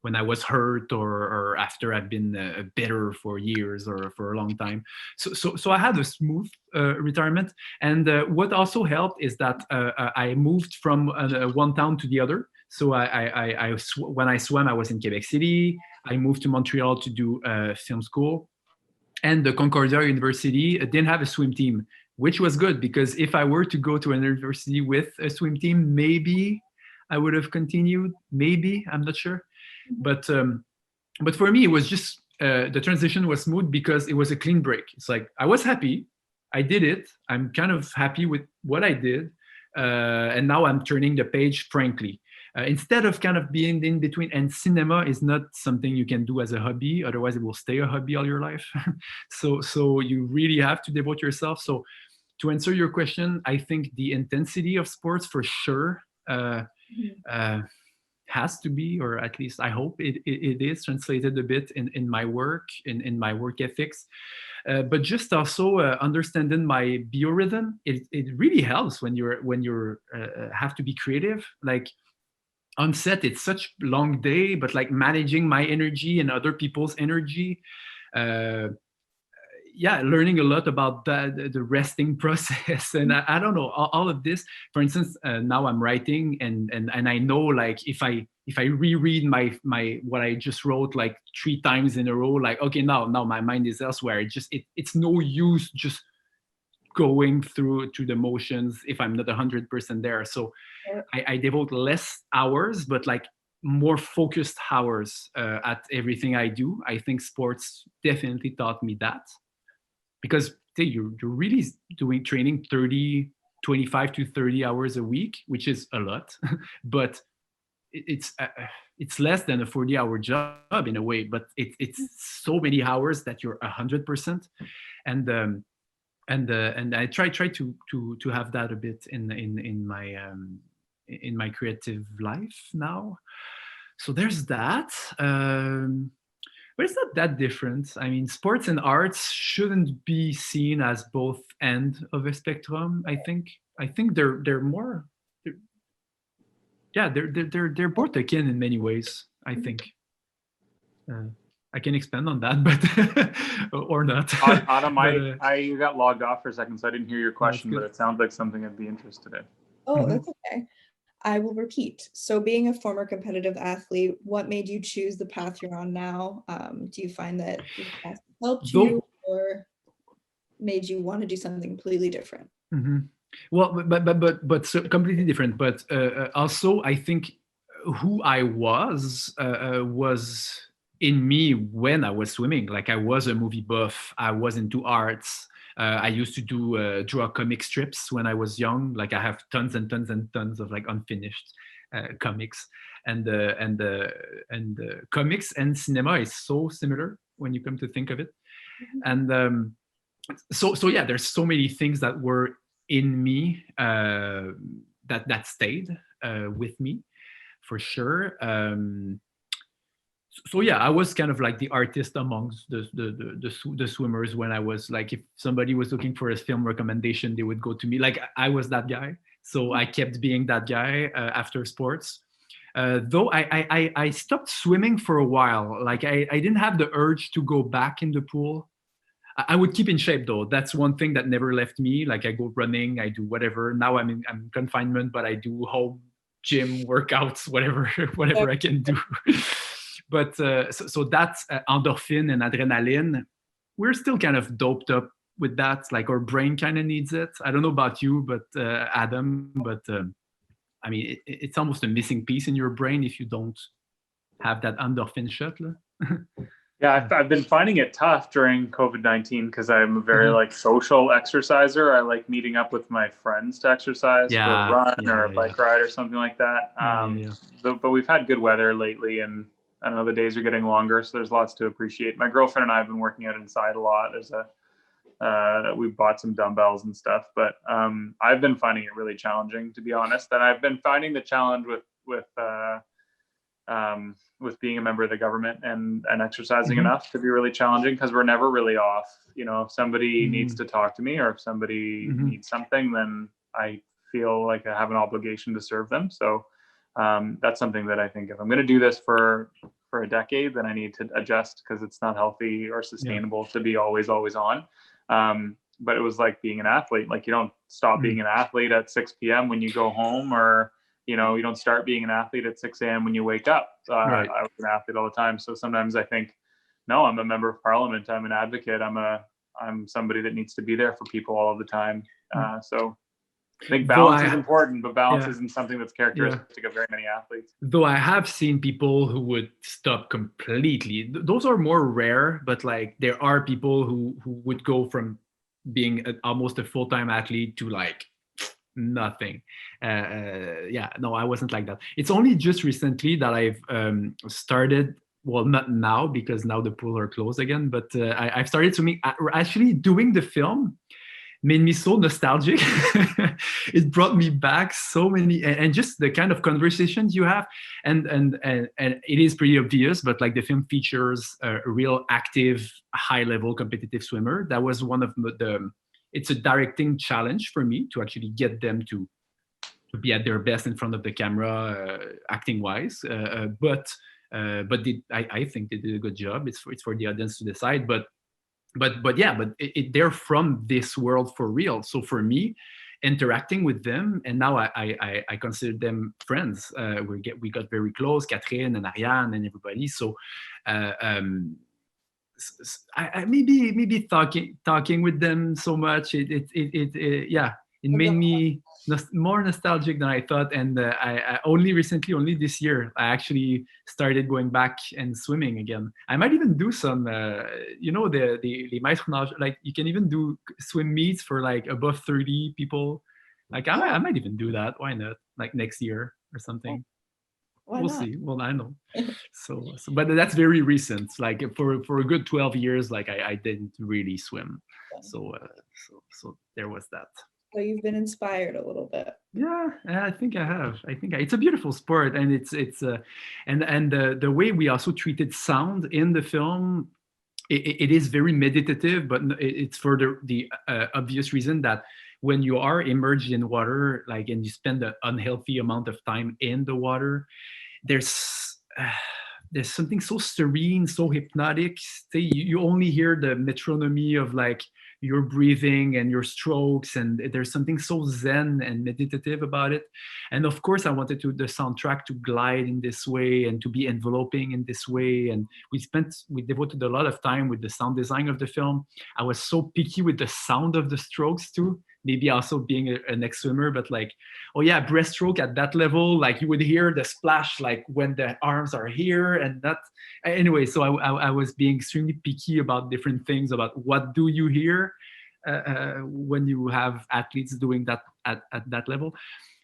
when I was hurt or after I've been bitter for years or for a long time. So I had a smooth retirement. And what also helped is that I moved from one town to the other. So when I swam, I was in Quebec City. I moved to Montreal to do film school. And the Concordia University didn't have a swim team, which was good, because if I were to go to an university with a swim team, maybe I would have continued. Maybe, I'm not sure. But for me, it was just the transition was smooth because it was a clean break. It's like, I was happy, I did it. I'm kind of happy with what I did, and now I'm turning the page, frankly. Instead of kind of being in between, and cinema is not something you can do as a hobby, otherwise it will stay a hobby all your life. So you really have to devote yourself. So to answer your question, I think the intensity of sports for sure has to be, or at least I hope it is translated a bit in my work, in my work ethics. But just also understanding my biorhythm, it really helps when you're have to be creative. Like, on set, it's such a long day, but like managing my energy and other people's energy, yeah, learning a lot about the resting process, and I don't know, all of this. For instance, now I'm writing, and I know, like, if I reread my what I just wrote like 3 times in a row, like, okay, now my mind is elsewhere. It's no use just going through to the motions if I'm not 100% there. So I devote less hours, but like more focused hours at everything I do. I think sports definitely taught me that, because you're really doing training 25 to 30 hours a week, which is a lot, but it's less than a 40-hour job in a way, but it's so many hours that you're 100%. And I try to have that a bit in my creative life now. So there's that. But it's not that different. I mean, sports and arts shouldn't be seen as both ends of a spectrum. I think they're more. They're both akin in many ways, I think. I can expand on that, but or not. Adam, But, I got logged off for a second, so I didn't hear your question, but it sounds like something I'd be interested in. Oh, that's okay. I will repeat. So being a former competitive athlete, what made you choose the path you're on now? Do you find that the path helped you or made you want to do something completely different? Well, but so completely different. But also, I think who I was in me when I was swimming. Like, I was a movie buff. I was into arts. I used to draw comic strips when I was young. Like, I have tons and tons and tons of like unfinished comics, and comics and cinema is so similar when you come to think of it. And so yeah, there's so many things that were in me that stayed with me for sure. So yeah, I was kind of like the artist amongst the swimmers. When I was like, if somebody was looking for a film recommendation, they would go to me. Like, I was that guy. So I kept being that guy after sports. Though I stopped swimming for a while. Like, I didn't have the urge to go back in the pool. I would keep in shape though. That's one thing that never left me. Like, I go running, I do whatever. Now I'm in confinement, but I do home gym workouts, whatever I can do. But so that's endorphin and adrenaline. We're still kind of doped up with that. Like, our brain kind of needs it. I don't know about you, but Adam, but I mean, it's almost a missing piece in your brain if you don't have that endorphin shot. Yeah, I've been finding it tough during COVID-19 because I'm a very like social exerciser. I like meeting up with my friends to exercise for a run or a bike ride or something like that. But we've had good weather lately, and I don't know, the days are getting longer, so there's lots to appreciate. My girlfriend and I have been working out inside a lot. We bought some dumbbells and stuff, but I've been finding it really challenging, to be honest. And I've been finding the challenge with being a member of the government and exercising enough to be really challenging, because we're never really off. You know, if somebody needs to talk to me, or if somebody needs something, then I feel like I have an obligation to serve them. So that's something that I think, if I'm going to do this for a decade, then I need to adjust, because it's not healthy or sustainable to be always on. But it was like being an athlete. Like, you don't stop being an athlete at 6 p.m. when you go home, or you don't start being an athlete at 6 a.m. when you wake up. I was an athlete all the time. So sometimes I think, no, I'm a member of parliament. I'm an advocate. I'm somebody that needs to be there for people all the time. So I think balance is important, but balance isn't something that's characteristic of very many athletes. Though I have seen people who would stop completely. Those are more rare, but like, there are people who would go from being almost a full-time athlete to like nothing. No, I wasn't like that. It's only just recently that I've started, well, not now, because now the pools are closed again, but I've started swimming. Actually, doing the film made me so nostalgic. It brought me back so many, and just the kind of conversations you have, and it is pretty obvious, but like, the film features a real active, high-level competitive swimmer. That was one of it's a directing challenge for me to actually get them to be at their best in front of the camera, acting wise. But I think they did a good job. It's for the audience to decide. But they're from this world for real. So for me, interacting with them, and now I consider them friends. We got very close, Catherine and Ariane and everybody. So I maybe talking with them so much, it made me more nostalgic than I thought. And I only recently, only this year, I actually started going back and swimming again. I might even do some, the maître nage, like you can even do swim meets for like above 30 people. Like I might even do that. Why not? Like next year or something. We'll see. Well, I know. So, but that's very recent. Like for a good 12 years, like I didn't really swim. So there was that. So you've been inspired a little bit. Yeah, I think I have. It's a beautiful sport, and and the way we also treated sound in the film, it is very meditative, but it's for the obvious reason that when you are immersed in water, like, and you spend an unhealthy amount of time in the water, there's something so serene, so hypnotic. You only hear the metronomy of like your breathing and your strokes, and there's something so zen and meditative about it. And of course I wanted the soundtrack to glide in this way and to be enveloping in this way. And we devoted a lot of time with the sound design of the film. I was so picky with the sound of the strokes too, maybe also being an ex-swimmer, but like, oh yeah, breaststroke at that level, like you would hear the splash like when the arms are here, and that anyway. So I was being extremely picky about different things, about what do you hear when you have athletes doing that at that level.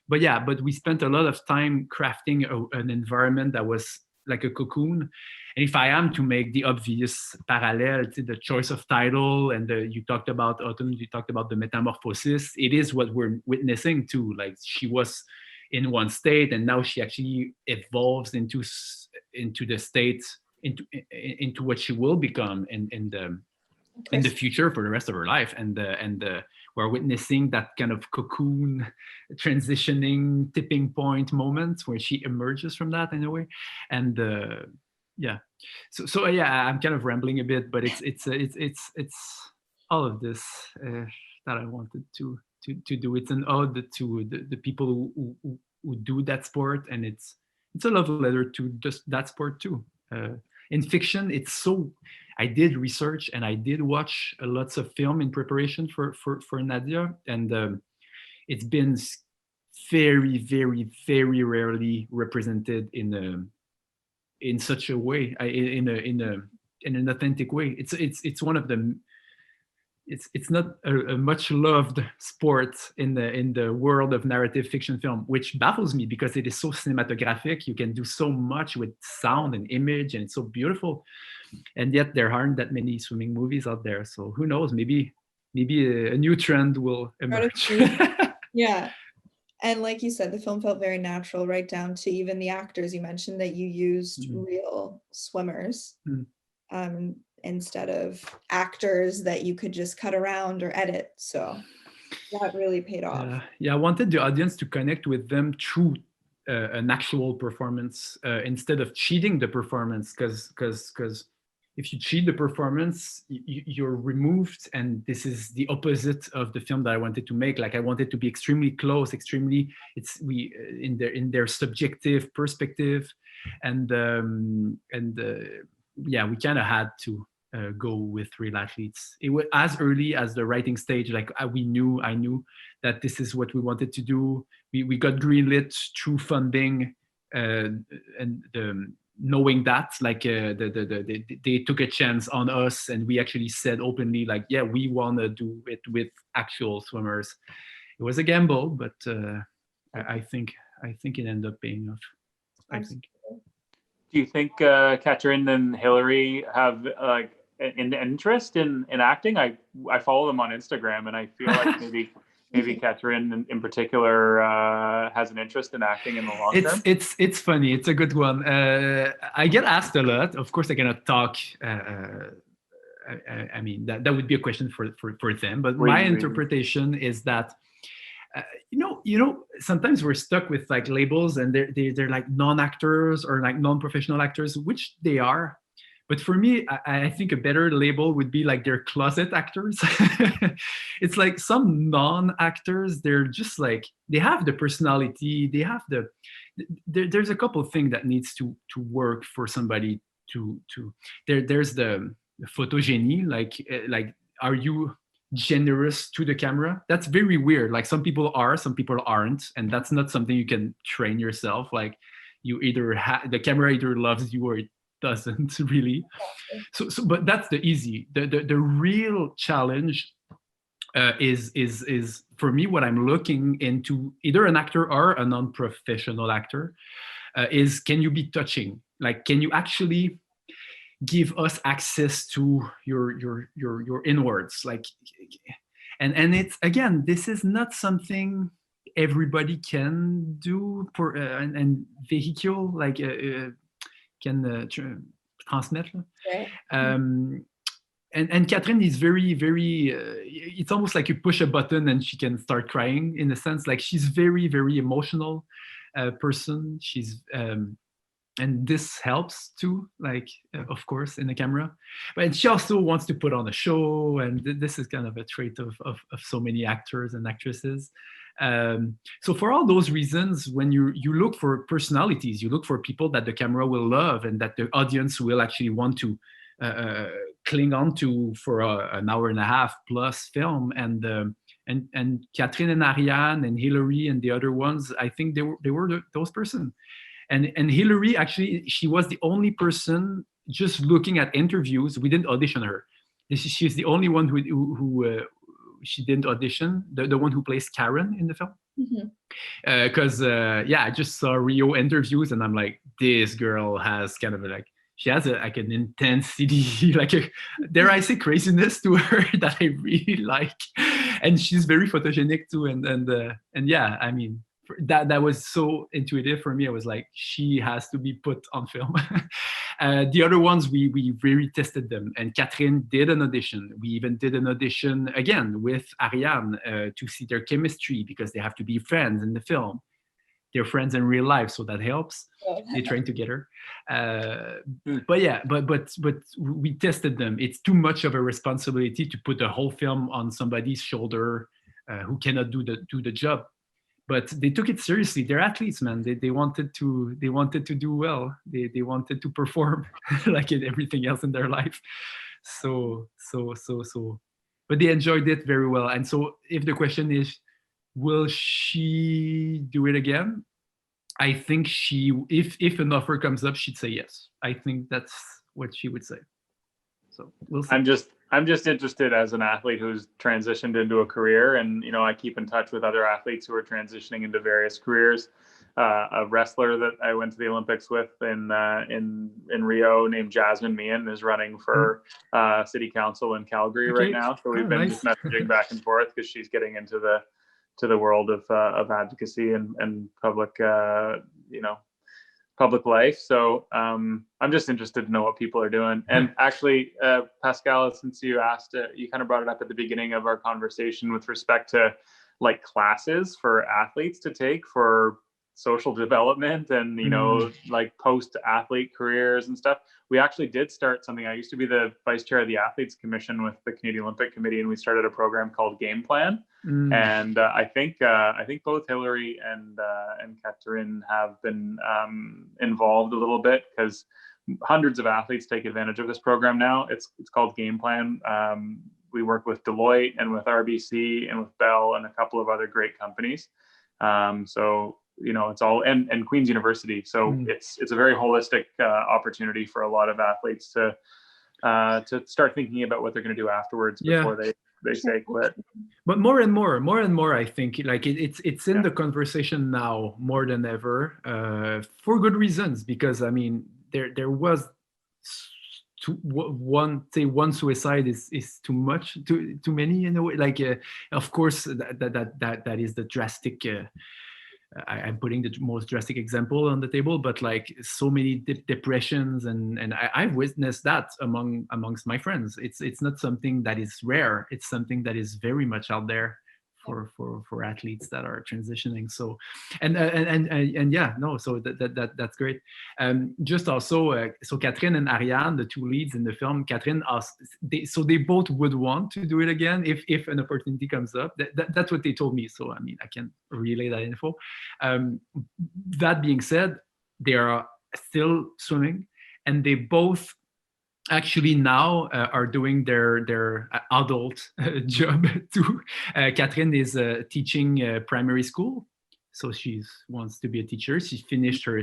But we spent a lot of time crafting an environment that was like a cocoon. And if I am to make the obvious parallel to the choice of title, and you talked about Autumn, you talked about the metamorphosis, it is what we're witnessing too. Like she was in one state, and now she actually evolves into the state, into what she will become in the future for the rest of her life. And we're witnessing that kind of cocoon transitioning tipping point moment where she emerges from that in a way. And so I'm kind of rambling a bit, but it's all of this that I wanted to do. It's an ode to the people who do that sport, and it's a love letter to just that sport too. In fiction, I did research and I did watch lots of film in preparation for Nadia, and it's been very, very, very rarely represented in such a way, in an authentic way. It's one of the it's not a much loved sport in the world of narrative fiction film, which baffles me because it is so cinematographic. You can do so much with sound and image, and it's so beautiful. And yet there aren't that many swimming movies out there. So who knows? Maybe a new trend will emerge. Yeah. And like you said, the film felt very natural, right down to even the actors. You mentioned that you used real swimmers instead of actors that you could just cut around or edit. So that really paid off. Yeah, I wanted the audience to connect with them through an actual performance instead of cheating the performance, because if you cheat the performance, you're removed, and this is the opposite of the film that I wanted to make. Like I wanted to be extremely close, in their subjective perspective, and we kind of had to go with real athletes. It was as early as the writing stage. Like I knew that this is what we wanted to do. We got greenlit through funding, and knowing that like they took a chance on us, and we actually said openly like, yeah, we want to do it with actual swimmers. It was a gamble, but I think it ended up paying off. I think. Do you think Catherine and Hillary have like an interest in acting? I follow them on Instagram, and I feel like maybe Catherine in particular has an interest in acting in the long term. It's funny. It's a good one. I get asked a lot. Of course, I cannot talk. I mean, that would be a question for them. But my interpretation is that sometimes we're stuck with like labels, and they're like non-actors or like non-professional actors, which they are. But for me, I think a better label would be like they're closet actors. It's like some non-actors, they're just like, they have the personality, they have there's a couple of things that needs to work for somebody to there's the photogeny, like are you generous to the camera? That's very weird. Like some people are, some people aren't, and that's not something you can train yourself. Like you either the camera either loves you or it doesn't really. So but that's the easy. The real challenge is for me, what I'm looking into, either an actor or a non-professional actor, is can you be touching? Like, can you actually give us access to your inwards? Like, and it's, again, this is not something everybody can do for and vehicle, like can transmettre. And Catherine is very, very, it's almost like you push a button and she can start crying, in a sense. Like, she's very, very emotional person. She's, and this helps too, like, of course, in the camera. But she also wants to put on a show, and this is kind of a trait of so many actors and actresses. So for all those reasons, when you look for personalities, you look for people that the camera will love and that the audience will actually want to cling on to for an hour and a half plus film. And Catherine and Ariane and Hilary and the other ones, I think they were those person. And Hilary, actually, she was the only person, just looking at interviews, we didn't audition her. She's the only one who she didn't audition, the one who plays Karen in the film. Because yeah, I just saw Rio interviews and I'm like, this girl has kind of like, she has like an intensity, like dare I say craziness to her that I really like. And she's very photogenic too. And yeah, I mean, that was so intuitive for me. I was like, she has to be put on film. The other ones, we really tested them. And Catherine did an audition. We even did an audition again with Ariane to see their chemistry, because they have to be friends in the film. They're friends in real life, so that helps. They train together. But yeah, but we tested them. It's too much of a responsibility to put the whole film on somebody's shoulder who cannot do the job. But they took it seriously. They're athletes, man. They wanted to do well. They wanted to perform like in everything else in their life. So. But they enjoyed it very well. And so, if the question is, will she do it again? I think if an offer comes up, she'd say yes. I think that's what she would say. So we'll see. I'm just interested as an athlete who's transitioned into a career, and I keep in touch with other athletes who are transitioning into various careers. A wrestler that I went to the Olympics with in Rio, named Jasmine Meehan, is running for city council in Calgary right now. So we've been just messaging back and forth, because she's getting into the world of advocacy and public public life. So I'm just interested to know what people are doing. And actually, Pascal, since you asked, you kind of brought it up at the beginning of our conversation with respect to like classes for athletes to take for social development and like post athlete careers and stuff. We actually did start something. I used to be the vice chair of the athletes commission with the Canadian Olympic Committee, and we started a program called Game Plan. And I think both Hilary and Catherine have been involved a little bit, because hundreds of athletes take advantage of this program now. It's called Game Plan. We work with Deloitte and with RBC and with Bell and a couple of other great companies. So it's all and Queen's University. So it's a very holistic opportunity for a lot of athletes to start thinking about what they're going to do afterwards before they say quit. But more and more, I think like it's in the conversation now more than ever, for good reasons, because I mean there was one suicide is too much, too many in a way. Like of course that is the drastic. I'm putting the most drastic example on the table, but like so many depressions and I've witnessed that amongst my friends. It's not something that is rare. It's something that is very much out there for athletes that are transitioning. So, and yeah, no, so that's great. Just also, so Catherine and Ariane, the two leads in the film, Catherine asked, they both would want to do it again if an opportunity comes up. That's what they told me. So I mean, I can relay that info. That being said, they are still swimming, and they both actually now are doing their adult job too. Catherine is teaching primary school, so she wants to be a teacher. She finished her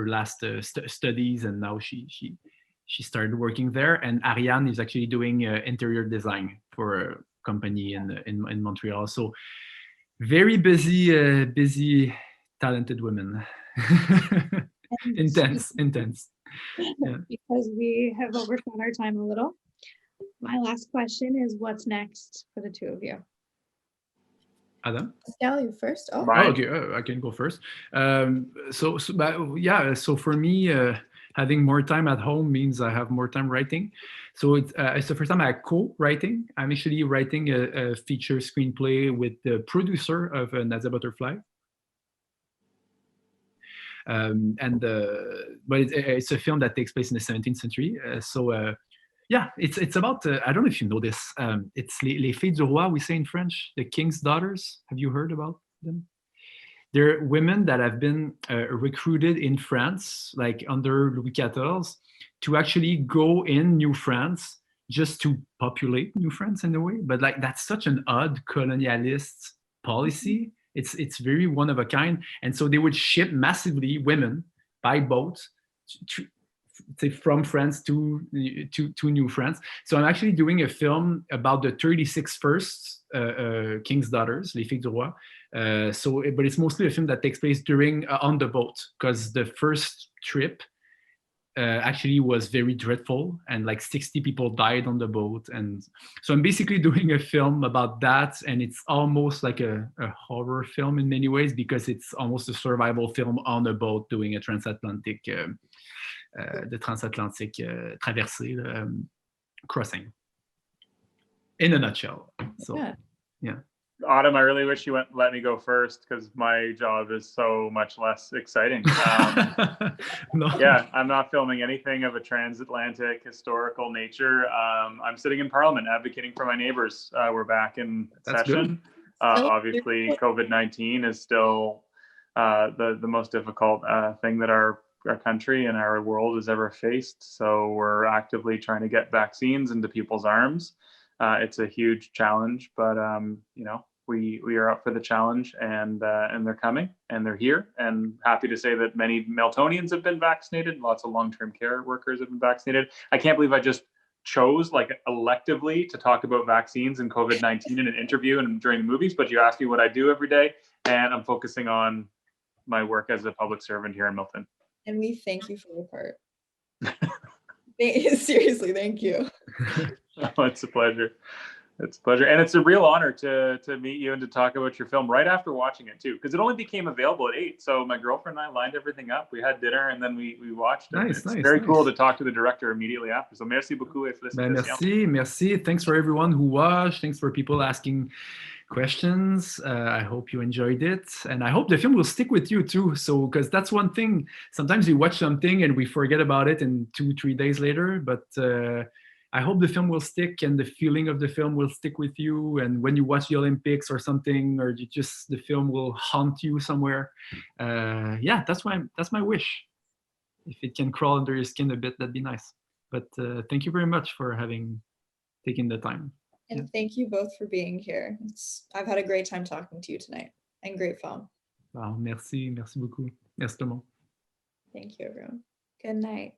last studies, and now she started working there. And Ariane is actually doing interior design for a company in Montreal. So very busy, talented women. intense. Yeah. Because we have overshot our time a little. My last question is, what's next for the two of you? Adam? Pascal, you first. Oh, okay, I can go first. So for me, having more time at home means I have more time writing. So it's the first time I'm co-writing. I'm actually writing a feature screenplay with the producer of Nadia Butterfly. But it's a film that takes place in the 17th century. Yeah, it's about, I don't know if you know this, it's les filles du roi, we say in French, the king's daughters. Have you heard about them? They're women that have been recruited in France, like under Louis XIV, to actually go in New France just to populate New France in a way. But like, that's such an odd colonialist policy. It's very one of a kind. And so they would ship massively women by boat from France to New France. So I'm actually doing a film about the 36 first king's daughters, les filles du roi. But it's mostly a film that takes place during on the boat, because the first trip actually was very dreadful, and like 60 people died on the boat. And so I'm basically doing a film about that, and it's almost like a horror film in many ways, because it's almost a survival film on a boat doing a transatlantic the transatlantic traversée, crossing, in a nutshell. So yeah. Autumn, I really wish you let me go first, because my job is so much less exciting. No. Yeah, I'm not filming anything of a transatlantic historical nature. I'm sitting in Parliament advocating for my neighbors. We're back in session. Obviously, COVID-19 is still the most difficult thing that our country and our world has ever faced. So we're actively trying to get vaccines into people's arms. It's a huge challenge, but we are up for the challenge, and they're coming, and they're here, and happy to say that many Meltonians have been vaccinated. Lots of long-term care workers have been vaccinated. I can't believe I just chose, like, electively to talk about vaccines and COVID-19 in an interview and during the movies, but you ask me what I do every day, and I'm focusing on my work as a public servant here in Milton. And we thank you for your part. Seriously, thank you. Oh, it's a pleasure. It's a pleasure. And it's a real honor to meet you and to talk about your film right after watching it too, because it only became available at 8. So my girlfriend and I lined everything up. We had dinner and then we watched it. It's very cool to talk to the director immediately after. So merci beaucoup. Merci. Thanks for everyone who watched. Thanks for people asking questions. I hope you enjoyed it, and I hope the film will stick with you too. So, because that's one thing, sometimes we watch something and we forget about it and 2-3 days later, but I hope the film will stick, and the feeling of the film will stick with you. And when you watch the Olympics or something, or the film will haunt you somewhere. Yeah, that's my wish. If it can crawl under your skin a bit, that'd be nice. But thank you very much for taking the time. And thank you both for being here. I've had a great time talking to you tonight, and great film. Wow, merci beaucoup. Merci tout le monde. Thank you, everyone. Good night.